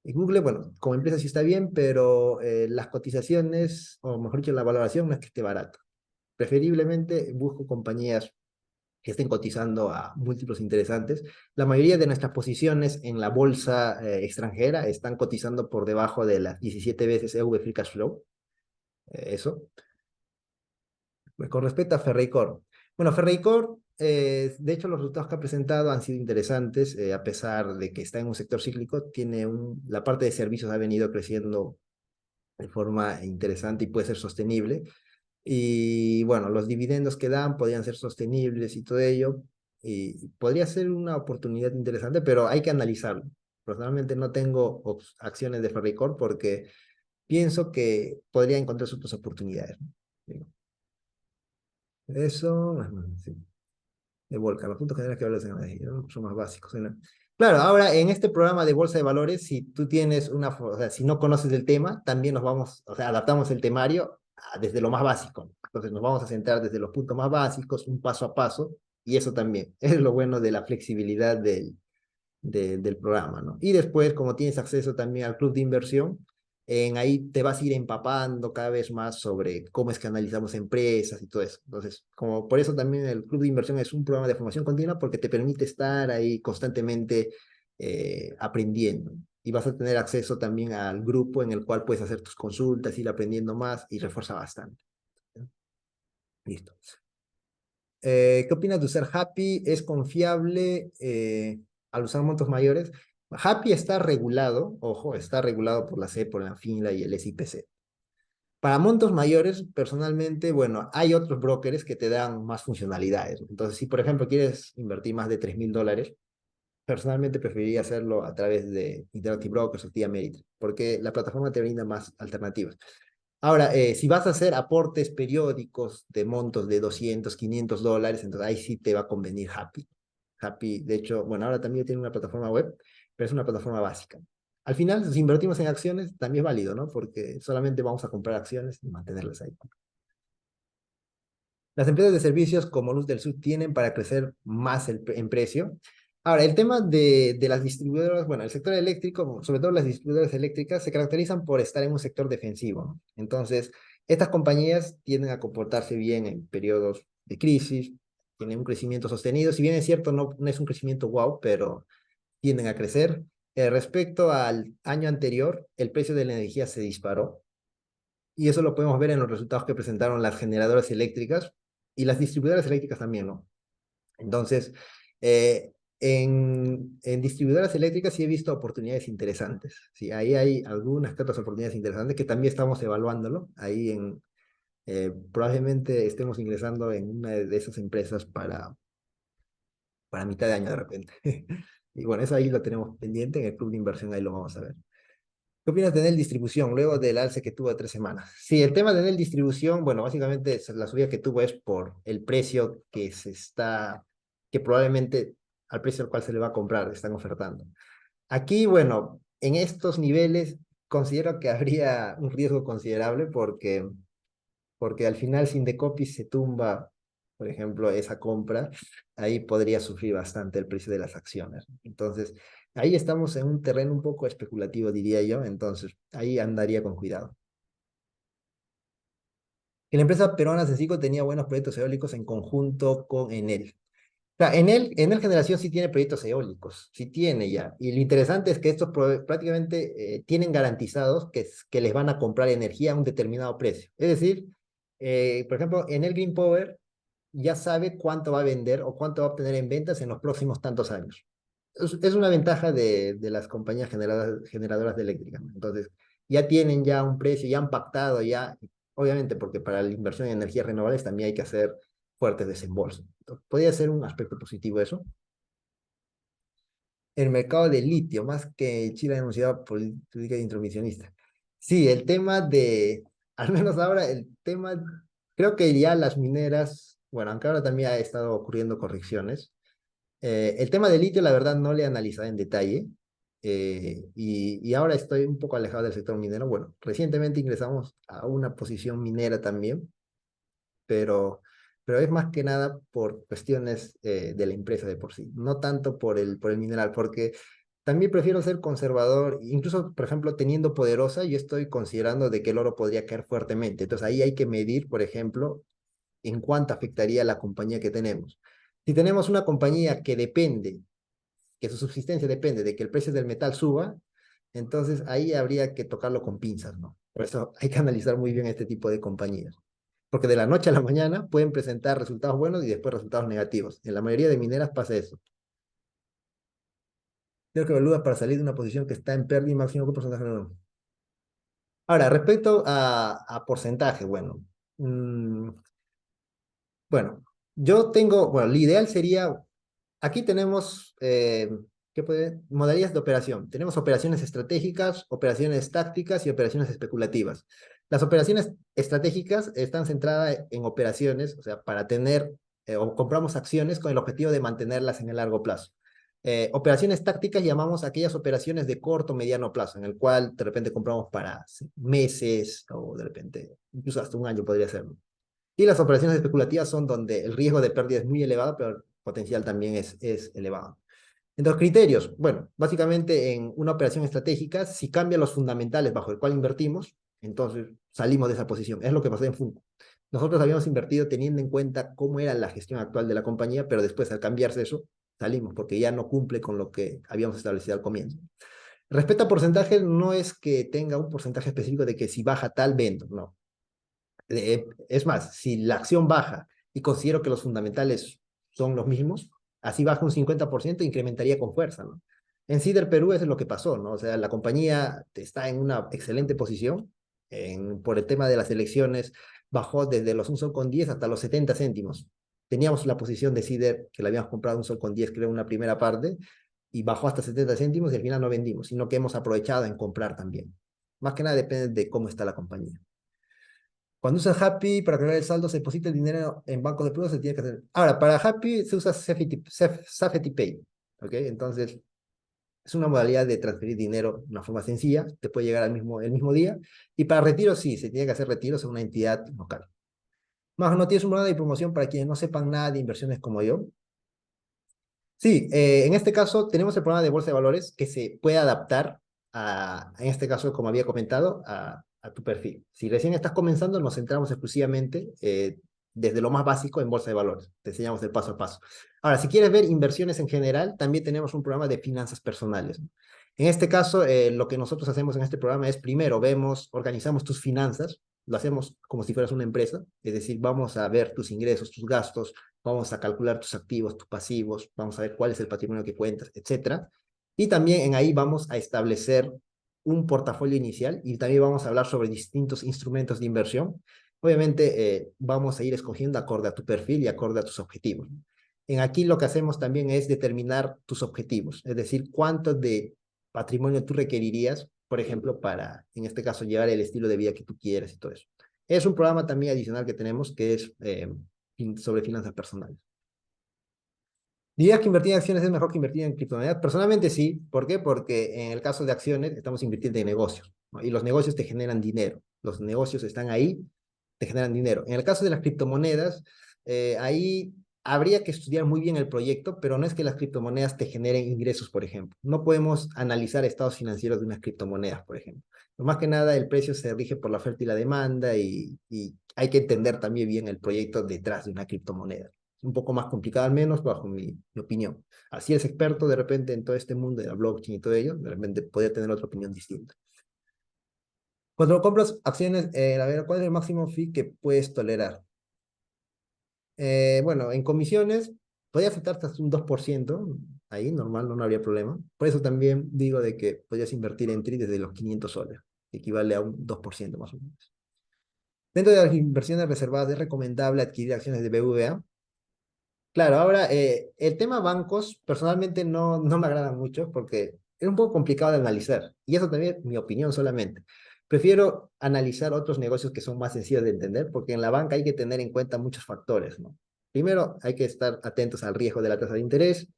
Y Google, bueno, como empresa sí está bien, pero las cotizaciones, o mejor dicho, la valoración no es que esté barata. Preferiblemente busco compañías que estén cotizando a múltiplos interesantes. La mayoría de nuestras posiciones en la bolsa extranjera están cotizando por debajo de las 17 veces EV Free Cash Flow. Eso. Con respecto a Ferreycorp. Bueno, Ferreycorp, de hecho, los resultados que ha presentado han sido interesantes, a pesar de que está en un sector cíclico, la parte de servicios ha venido creciendo de forma interesante y puede ser sostenible. Y bueno, los dividendos que dan podrían ser sostenibles y todo ello. Y podría ser una oportunidad interesante, pero hay que analizarlo. Personalmente no tengo acciones de Ferreycorp porque pienso que podría encontrar otras oportunidades, ¿no? Digo, eso, sí, de Volcker, los puntos generales que hablas en la energía, ¿no? Son más básicos, ¿no? Claro, ahora en este programa de bolsa de valores, si tú tienes o sea, si no conoces el tema, también o sea, adaptamos el temario desde lo más básico. Entonces nos vamos a centrar desde los puntos más básicos, un paso a paso, y eso también es lo bueno de la flexibilidad del programa, ¿no? Y después, como tienes acceso también al club de inversión, en ahí te vas a ir empapando cada vez más sobre cómo es que analizamos empresas y todo eso. Entonces, como por eso también el club de inversión es un programa de formación continua porque te permite estar ahí constantemente aprendiendo. Y vas a tener acceso también al grupo en el cual puedes hacer tus consultas, ir aprendiendo más y refuerza bastante. Listo. ¿Qué opinas de usar Happy? ¿Es confiable al usar montos mayores? Happy está regulado, ojo, está regulado por la SEC, por la FINLA y el SIPC. Para montos mayores, personalmente, bueno, hay otros brokers que te dan más funcionalidades. Entonces, si por ejemplo quieres invertir más de $3,000, personalmente preferiría hacerlo a través de Interactive Brokers o TD Ameritrade, porque la plataforma te brinda más alternativas. Ahora, si vas a hacer aportes periódicos de montos de $200, $500, entonces ahí sí te va a convenir Happy. Happy, de hecho, bueno, ahora también tiene una plataforma web, pero es una plataforma básica. Al final, si invertimos en acciones, también es válido, ¿no? Porque solamente vamos a comprar acciones y mantenerlas ahí. Las empresas de servicios como Luz del Sur tienen para crecer más en precio. Ahora, el tema de las distribuidoras, bueno, el sector eléctrico, sobre todo las distribuidoras eléctricas, se caracterizan por estar en un sector defensivo, ¿no? Entonces, estas compañías tienden a comportarse bien en periodos de crisis, tienen un crecimiento sostenido. Si bien es cierto, no es un crecimiento wow, pero tienden a crecer. Respecto al año anterior, el precio de la energía se disparó y eso lo podemos ver en los resultados que presentaron las generadoras eléctricas y las distribuidoras eléctricas también, ¿no? Entonces, en distribuidoras eléctricas sí he visto oportunidades interesantes. Sí, ahí hay algunas que otras oportunidades interesantes que también estamos evaluándolo. Ahí probablemente estemos ingresando en una de esas empresas para mitad de año de repente. Y bueno, eso ahí lo tenemos pendiente en el club de inversión, ahí lo vamos a ver. ¿Qué opinas de Enel Distribución luego del alce que tuvo de 3 semanas? Sí, el tema de Enel Distribución, bueno, básicamente la subida que tuvo es por el precio que probablemente al precio al cual se le va a comprar, están ofertando. Aquí, bueno, en estos niveles considero que habría un riesgo considerable porque al final si Indecopi se tumba, por ejemplo, esa compra, ahí podría sufrir bastante el precio de las acciones. Entonces, ahí estamos en un terreno un poco especulativo, diría yo, entonces ahí andaría con cuidado. que la empresa peruana Sensico tenía buenos proyectos eólicos en conjunto con Enel. O sea, Enel Generación sí tiene proyectos eólicos, sí tiene ya. Y lo interesante es que estos prácticamente tienen garantizados que les van a comprar energía a un determinado precio. Es decir, por ejemplo, Enel Green Power ya sabe cuánto va a vender o cuánto va a obtener en ventas en los próximos tantos años. Es una ventaja de las compañías generadoras de eléctrica, ¿no? Entonces, ya tienen ya un precio, ya han pactado, ya, obviamente, porque para la inversión en energías renovables también hay que hacer fuertes desembolsos. Entonces, podría ser un aspecto positivo eso. El mercado del litio, más que Chile ha anunciado política intromisionista. Sí, el tema de, al menos ahora, el tema, creo que ya las mineras, bueno, aunque ahora también ha estado ocurriendo correcciones. El tema del litio, la verdad, no le he analizado en detalle. Y ahora estoy un poco alejado del sector minero. Bueno, recientemente ingresamos a una posición minera también, pero, pero es más que nada por cuestiones de la empresa de por sí, no tanto por el mineral, porque también prefiero ser conservador, incluso, por ejemplo, teniendo Poderosa, yo estoy considerando de que el oro podría caer fuertemente. Entonces ahí hay que medir, por ejemplo, en cuánto afectaría a la compañía que tenemos. Si tenemos una compañía que depende, que su subsistencia depende de que el precio del metal suba, entonces ahí habría que tocarlo con pinzas, ¿no? Por eso hay que analizar muy bien este tipo de compañías. Porque de la noche a la mañana pueden presentar resultados buenos y después resultados negativos. En la mayoría de mineras pasa eso. Creo que evalúa para salir de una posición que está en pérdida máximo, ¿qué porcentaje? No. Ahora, respecto a porcentaje, bueno, mm, bueno, yo tengo, bueno, lo ideal sería, aquí tenemos, modalidades de operación. Tenemos operaciones estratégicas, operaciones tácticas y operaciones especulativas. Las operaciones estratégicas están centradas en operaciones, o sea, para tener o compramos acciones con el objetivo de mantenerlas en el largo plazo. Operaciones tácticas llamamos aquellas operaciones de corto o mediano plazo, en el cual de repente compramos para meses o de repente incluso hasta un año podría ser, ¿no? Y las operaciones especulativas son donde el riesgo de pérdida es muy elevado, pero el potencial también es elevado. Entonces, criterios. Bueno, básicamente en una operación estratégica, si cambian los fundamentales bajo el cual invertimos, entonces salimos de esa posición. Es lo que pasó en Funko. Nosotros habíamos invertido teniendo en cuenta cómo era la gestión actual de la compañía, pero después al cambiarse eso, salimos porque ya no cumple con lo que habíamos establecido al comienzo. Respecto a porcentaje, no es que tenga un porcentaje específico de que si baja tal, vendo, no. Es más, si la acción baja y considero que los fundamentales son los mismos, así baja un 50%, incrementaría con fuerza, ¿no? En Cider Perú eso es lo que pasó, ¿no? O sea, la compañía está en una excelente posición por el tema de las elecciones, bajó desde los 1 sol con 10 hasta los 70 céntimos. Teníamos la posición de Cider que la habíamos comprado 1 sol con 10, creo, en una primera parte, y bajó hasta 70 céntimos y al final no vendimos, sino que hemos aprovechado en comprar también. Más que nada depende de cómo está la compañía. Cuando usas Happy para cargar el saldo, se deposita el dinero en bancos de pruebas, se tiene que hacer. Ahora, para Happy se usa Safety Pay, ¿ok? Entonces, es una modalidad de transferir dinero de una forma sencilla, te puede llegar el mismo día. Y para retiro, sí, se tiene que hacer retiros en una entidad local. Más, ¿no tienes un programa de promoción para quienes no sepan nada de inversiones como yo? Sí, en este caso tenemos el programa de bolsa de valores que se puede adaptar en este caso, como había comentado, a tu perfil. Si recién estás comenzando, nos centramos exclusivamente desde lo más básico en bolsa de valores. Te enseñamos el paso a paso. Ahora, si quieres ver inversiones en general, también tenemos un programa de finanzas personales. En este caso, lo que nosotros hacemos en este programa es primero organizamos tus finanzas, lo hacemos como si fueras una empresa, es decir, vamos a ver tus ingresos, tus gastos, vamos a calcular tus activos, tus pasivos, vamos a ver cuál es el patrimonio que cuentas, etcétera. Y también en ahí vamos a establecer un portafolio inicial y también vamos a hablar sobre distintos instrumentos de inversión. Obviamente vamos a ir escogiendo acorde a tu perfil y acorde a tus objetivos. En aquí lo que hacemos también es determinar tus objetivos, es decir, cuánto de patrimonio tú requerirías, por ejemplo, para, en este caso, llevar el estilo de vida que tú quieres y todo eso. Es un programa también adicional que tenemos que es sobre finanzas personales. ¿Dirías que invertir en acciones es mejor que invertir en criptomonedas? Personalmente sí. ¿Por qué? Porque en el caso de acciones estamos invirtiendo en negocios, ¿no? Y los negocios te generan dinero. Los negocios están ahí, te generan dinero. En el caso de las criptomonedas, ahí habría que estudiar muy bien el proyecto, pero no es que las criptomonedas te generen ingresos, por ejemplo. No podemos analizar estados financieros de unas criptomonedas, por ejemplo. Más que nada, el precio se rige por la oferta y la demanda y hay que entender también bien el proyecto detrás de una criptomoneda. Es un poco más complicado, al menos bajo mi opinión. Así es experto de repente en todo este mundo de la blockchain y todo ello, de repente podría tener otra opinión distinta. Cuando compras acciones, a ver, ¿cuál es el máximo fee que puedes tolerar? Bueno, en comisiones podría aceptarte hasta un 2%, ahí normal, no habría problema. Por eso también digo de que podrías invertir en TRI desde los 500 soles, que equivale a un 2% más o menos. Dentro de las inversiones reservadas, ¿es recomendable adquirir acciones de BBVA? Claro, ahora el tema bancos personalmente no me agrada mucho porque es un poco complicado de analizar y eso también es mi opinión solamente. Prefiero analizar otros negocios que son más sencillos de entender porque en la banca hay que tener en cuenta muchos factores, ¿no? Primero hay que estar atentos al riesgo de la tasa de interés,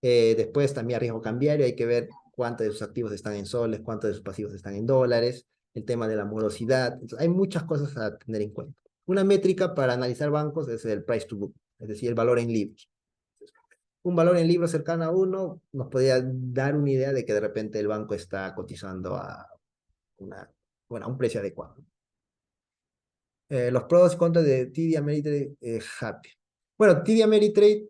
después también al riesgo cambiario, hay que ver cuántos de sus activos están en soles, cuántos de sus pasivos están en dólares, el tema de la morosidad, entonces, hay muchas cosas a tener en cuenta. Una métrica para analizar bancos es el price to book, es decir, el valor en libros. Un valor en libros cercano a uno nos podría dar una idea de que de repente el banco está cotizando a, una, bueno, a un precio adecuado. Los pros y contras de TD Ameritrade Happy. Bueno, TD Ameritrade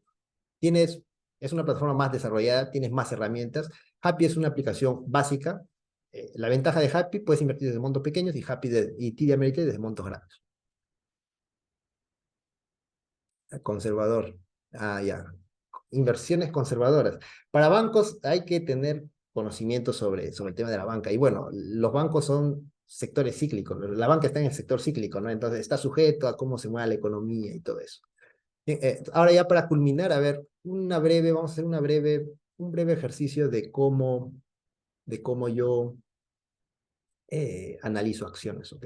tienes, es una plataforma más desarrollada, tienes más herramientas. Happy es una aplicación básica. La ventaja de Happy, puedes invertir desde montos pequeños y, y TD Ameritrade desde montos grandes. Conservador. Ah, ya. Inversiones conservadoras. Para bancos hay que tener conocimiento sobre el tema de la banca. Y bueno, los bancos son sectores cíclicos. La banca está en el sector cíclico, ¿no? Entonces está sujeto a cómo se mueve la economía y todo eso. Bien, ahora ya para culminar, a ver, vamos a hacer un breve ejercicio de cómo yo analizo acciones, ¿ok?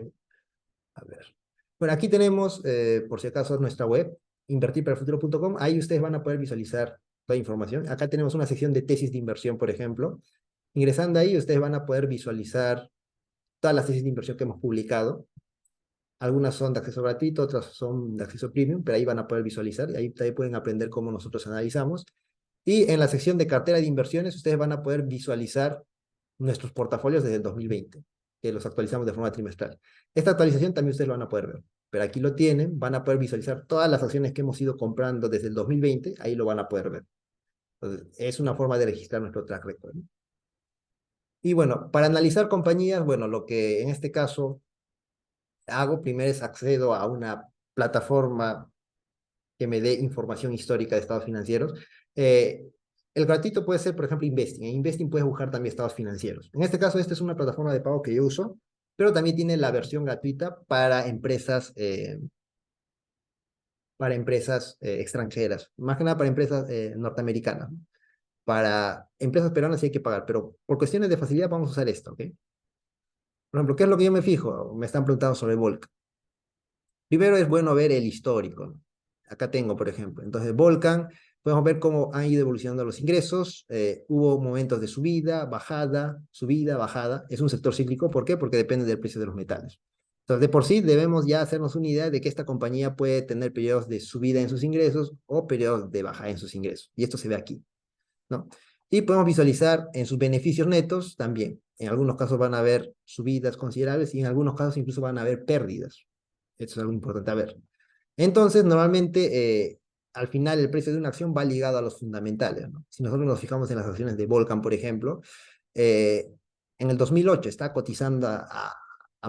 A ver. Bueno, aquí tenemos, por si acaso, nuestra web, invertirparafuturo.com. Ahí ustedes van a poder visualizar toda información. Acá tenemos una sección de tesis de inversión, por ejemplo. Ingresando ahí, ustedes van a poder visualizar todas las tesis de inversión que hemos publicado. Algunas son de acceso gratuito, otras son de acceso premium, pero ahí van a poder visualizar y ahí también pueden aprender cómo nosotros analizamos. Y en la sección de cartera de inversiones, ustedes van a poder visualizar nuestros portafolios desde el 2020, que los actualizamos de forma trimestral. Esta actualización también ustedes lo van a poder ver, pero aquí lo tienen, van a poder visualizar todas las acciones que hemos ido comprando desde el 2020, ahí lo van a poder ver. Entonces, es una forma de registrar nuestro track record, ¿no? Y bueno, para analizar compañías, bueno, lo que en este caso hago primero es accedo a una plataforma que me dé información histórica de estados financieros. Eh, el gratuito puede ser, por ejemplo, Investing. En Investing puedes buscar también estados financieros. En este caso, esta es una plataforma de pago que yo uso, pero también tiene la versión gratuita para empresas extranjeras, más que nada para empresas norteamericanas. Para empresas peruanas sí hay que pagar, pero por cuestiones de facilidad vamos a usar esto, ¿ok? Por ejemplo, ¿qué es lo que yo me fijo? Me están preguntando sobre Volca. Primero es bueno ver el histórico, ¿no? Acá tengo, por ejemplo. Entonces, Volcan, podemos ver cómo han ido evolucionando los ingresos. Hubo momentos de subida, bajada. Es un sector cíclico. ¿Por qué? Porque depende del precio de los metales. Entonces, de por sí debemos ya hacernos una idea de que esta compañía puede tener periodos de subida en sus ingresos o periodos de bajada en sus ingresos. Y esto se ve aquí, ¿no? Y podemos visualizar en sus beneficios netos también. En algunos casos van a haber subidas considerables y en algunos casos incluso van a haber pérdidas. Esto es algo importante a ver. Entonces, normalmente, al final, el precio de una acción va ligado a los fundamentales, ¿no? Si nosotros nos fijamos en las acciones de Volcan, por ejemplo, eh, en el 2008 está cotizando a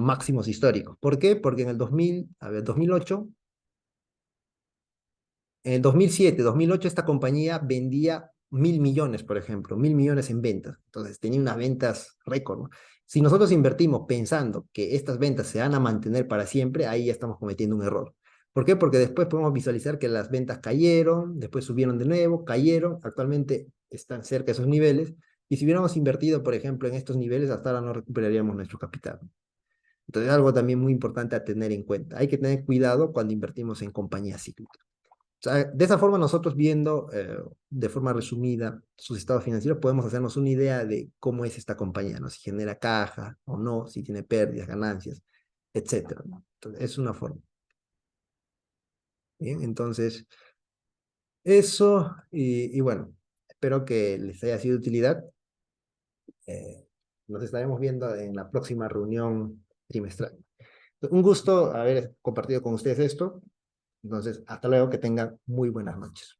máximos históricos. ¿Por qué? Porque en el 2000, a ver, 2008, en el 2007, 2008, esta compañía vendía 1.000 millones, por ejemplo, 1.000 millones en ventas. Entonces, tenía unas ventas récord, ¿no? Si nosotros invertimos pensando que estas ventas se van a mantener para siempre, ahí ya estamos cometiendo un error. ¿Por qué? Porque después podemos visualizar que las ventas cayeron, después subieron de nuevo, cayeron, actualmente están cerca de esos niveles, y si hubiéramos invertido, por ejemplo, en estos niveles, hasta ahora no recuperaríamos nuestro capital. Entonces, algo también muy importante a tener en cuenta. Hay que tener cuidado cuando invertimos en compañías cíclicas. O sea, de esa forma nosotros viendo de forma resumida sus estados financieros podemos hacernos una idea de cómo es esta compañía, ¿no? Si genera caja o no, si tiene pérdidas, ganancias, etcétera, ¿no? Entonces, es una forma. Bien, entonces, eso y bueno, espero que les haya sido de utilidad. Eh, nos estaremos viendo en la próxima reunión trimestral. Un gusto haber compartido con ustedes esto. Entonces, hasta luego, que tengan muy buenas noches.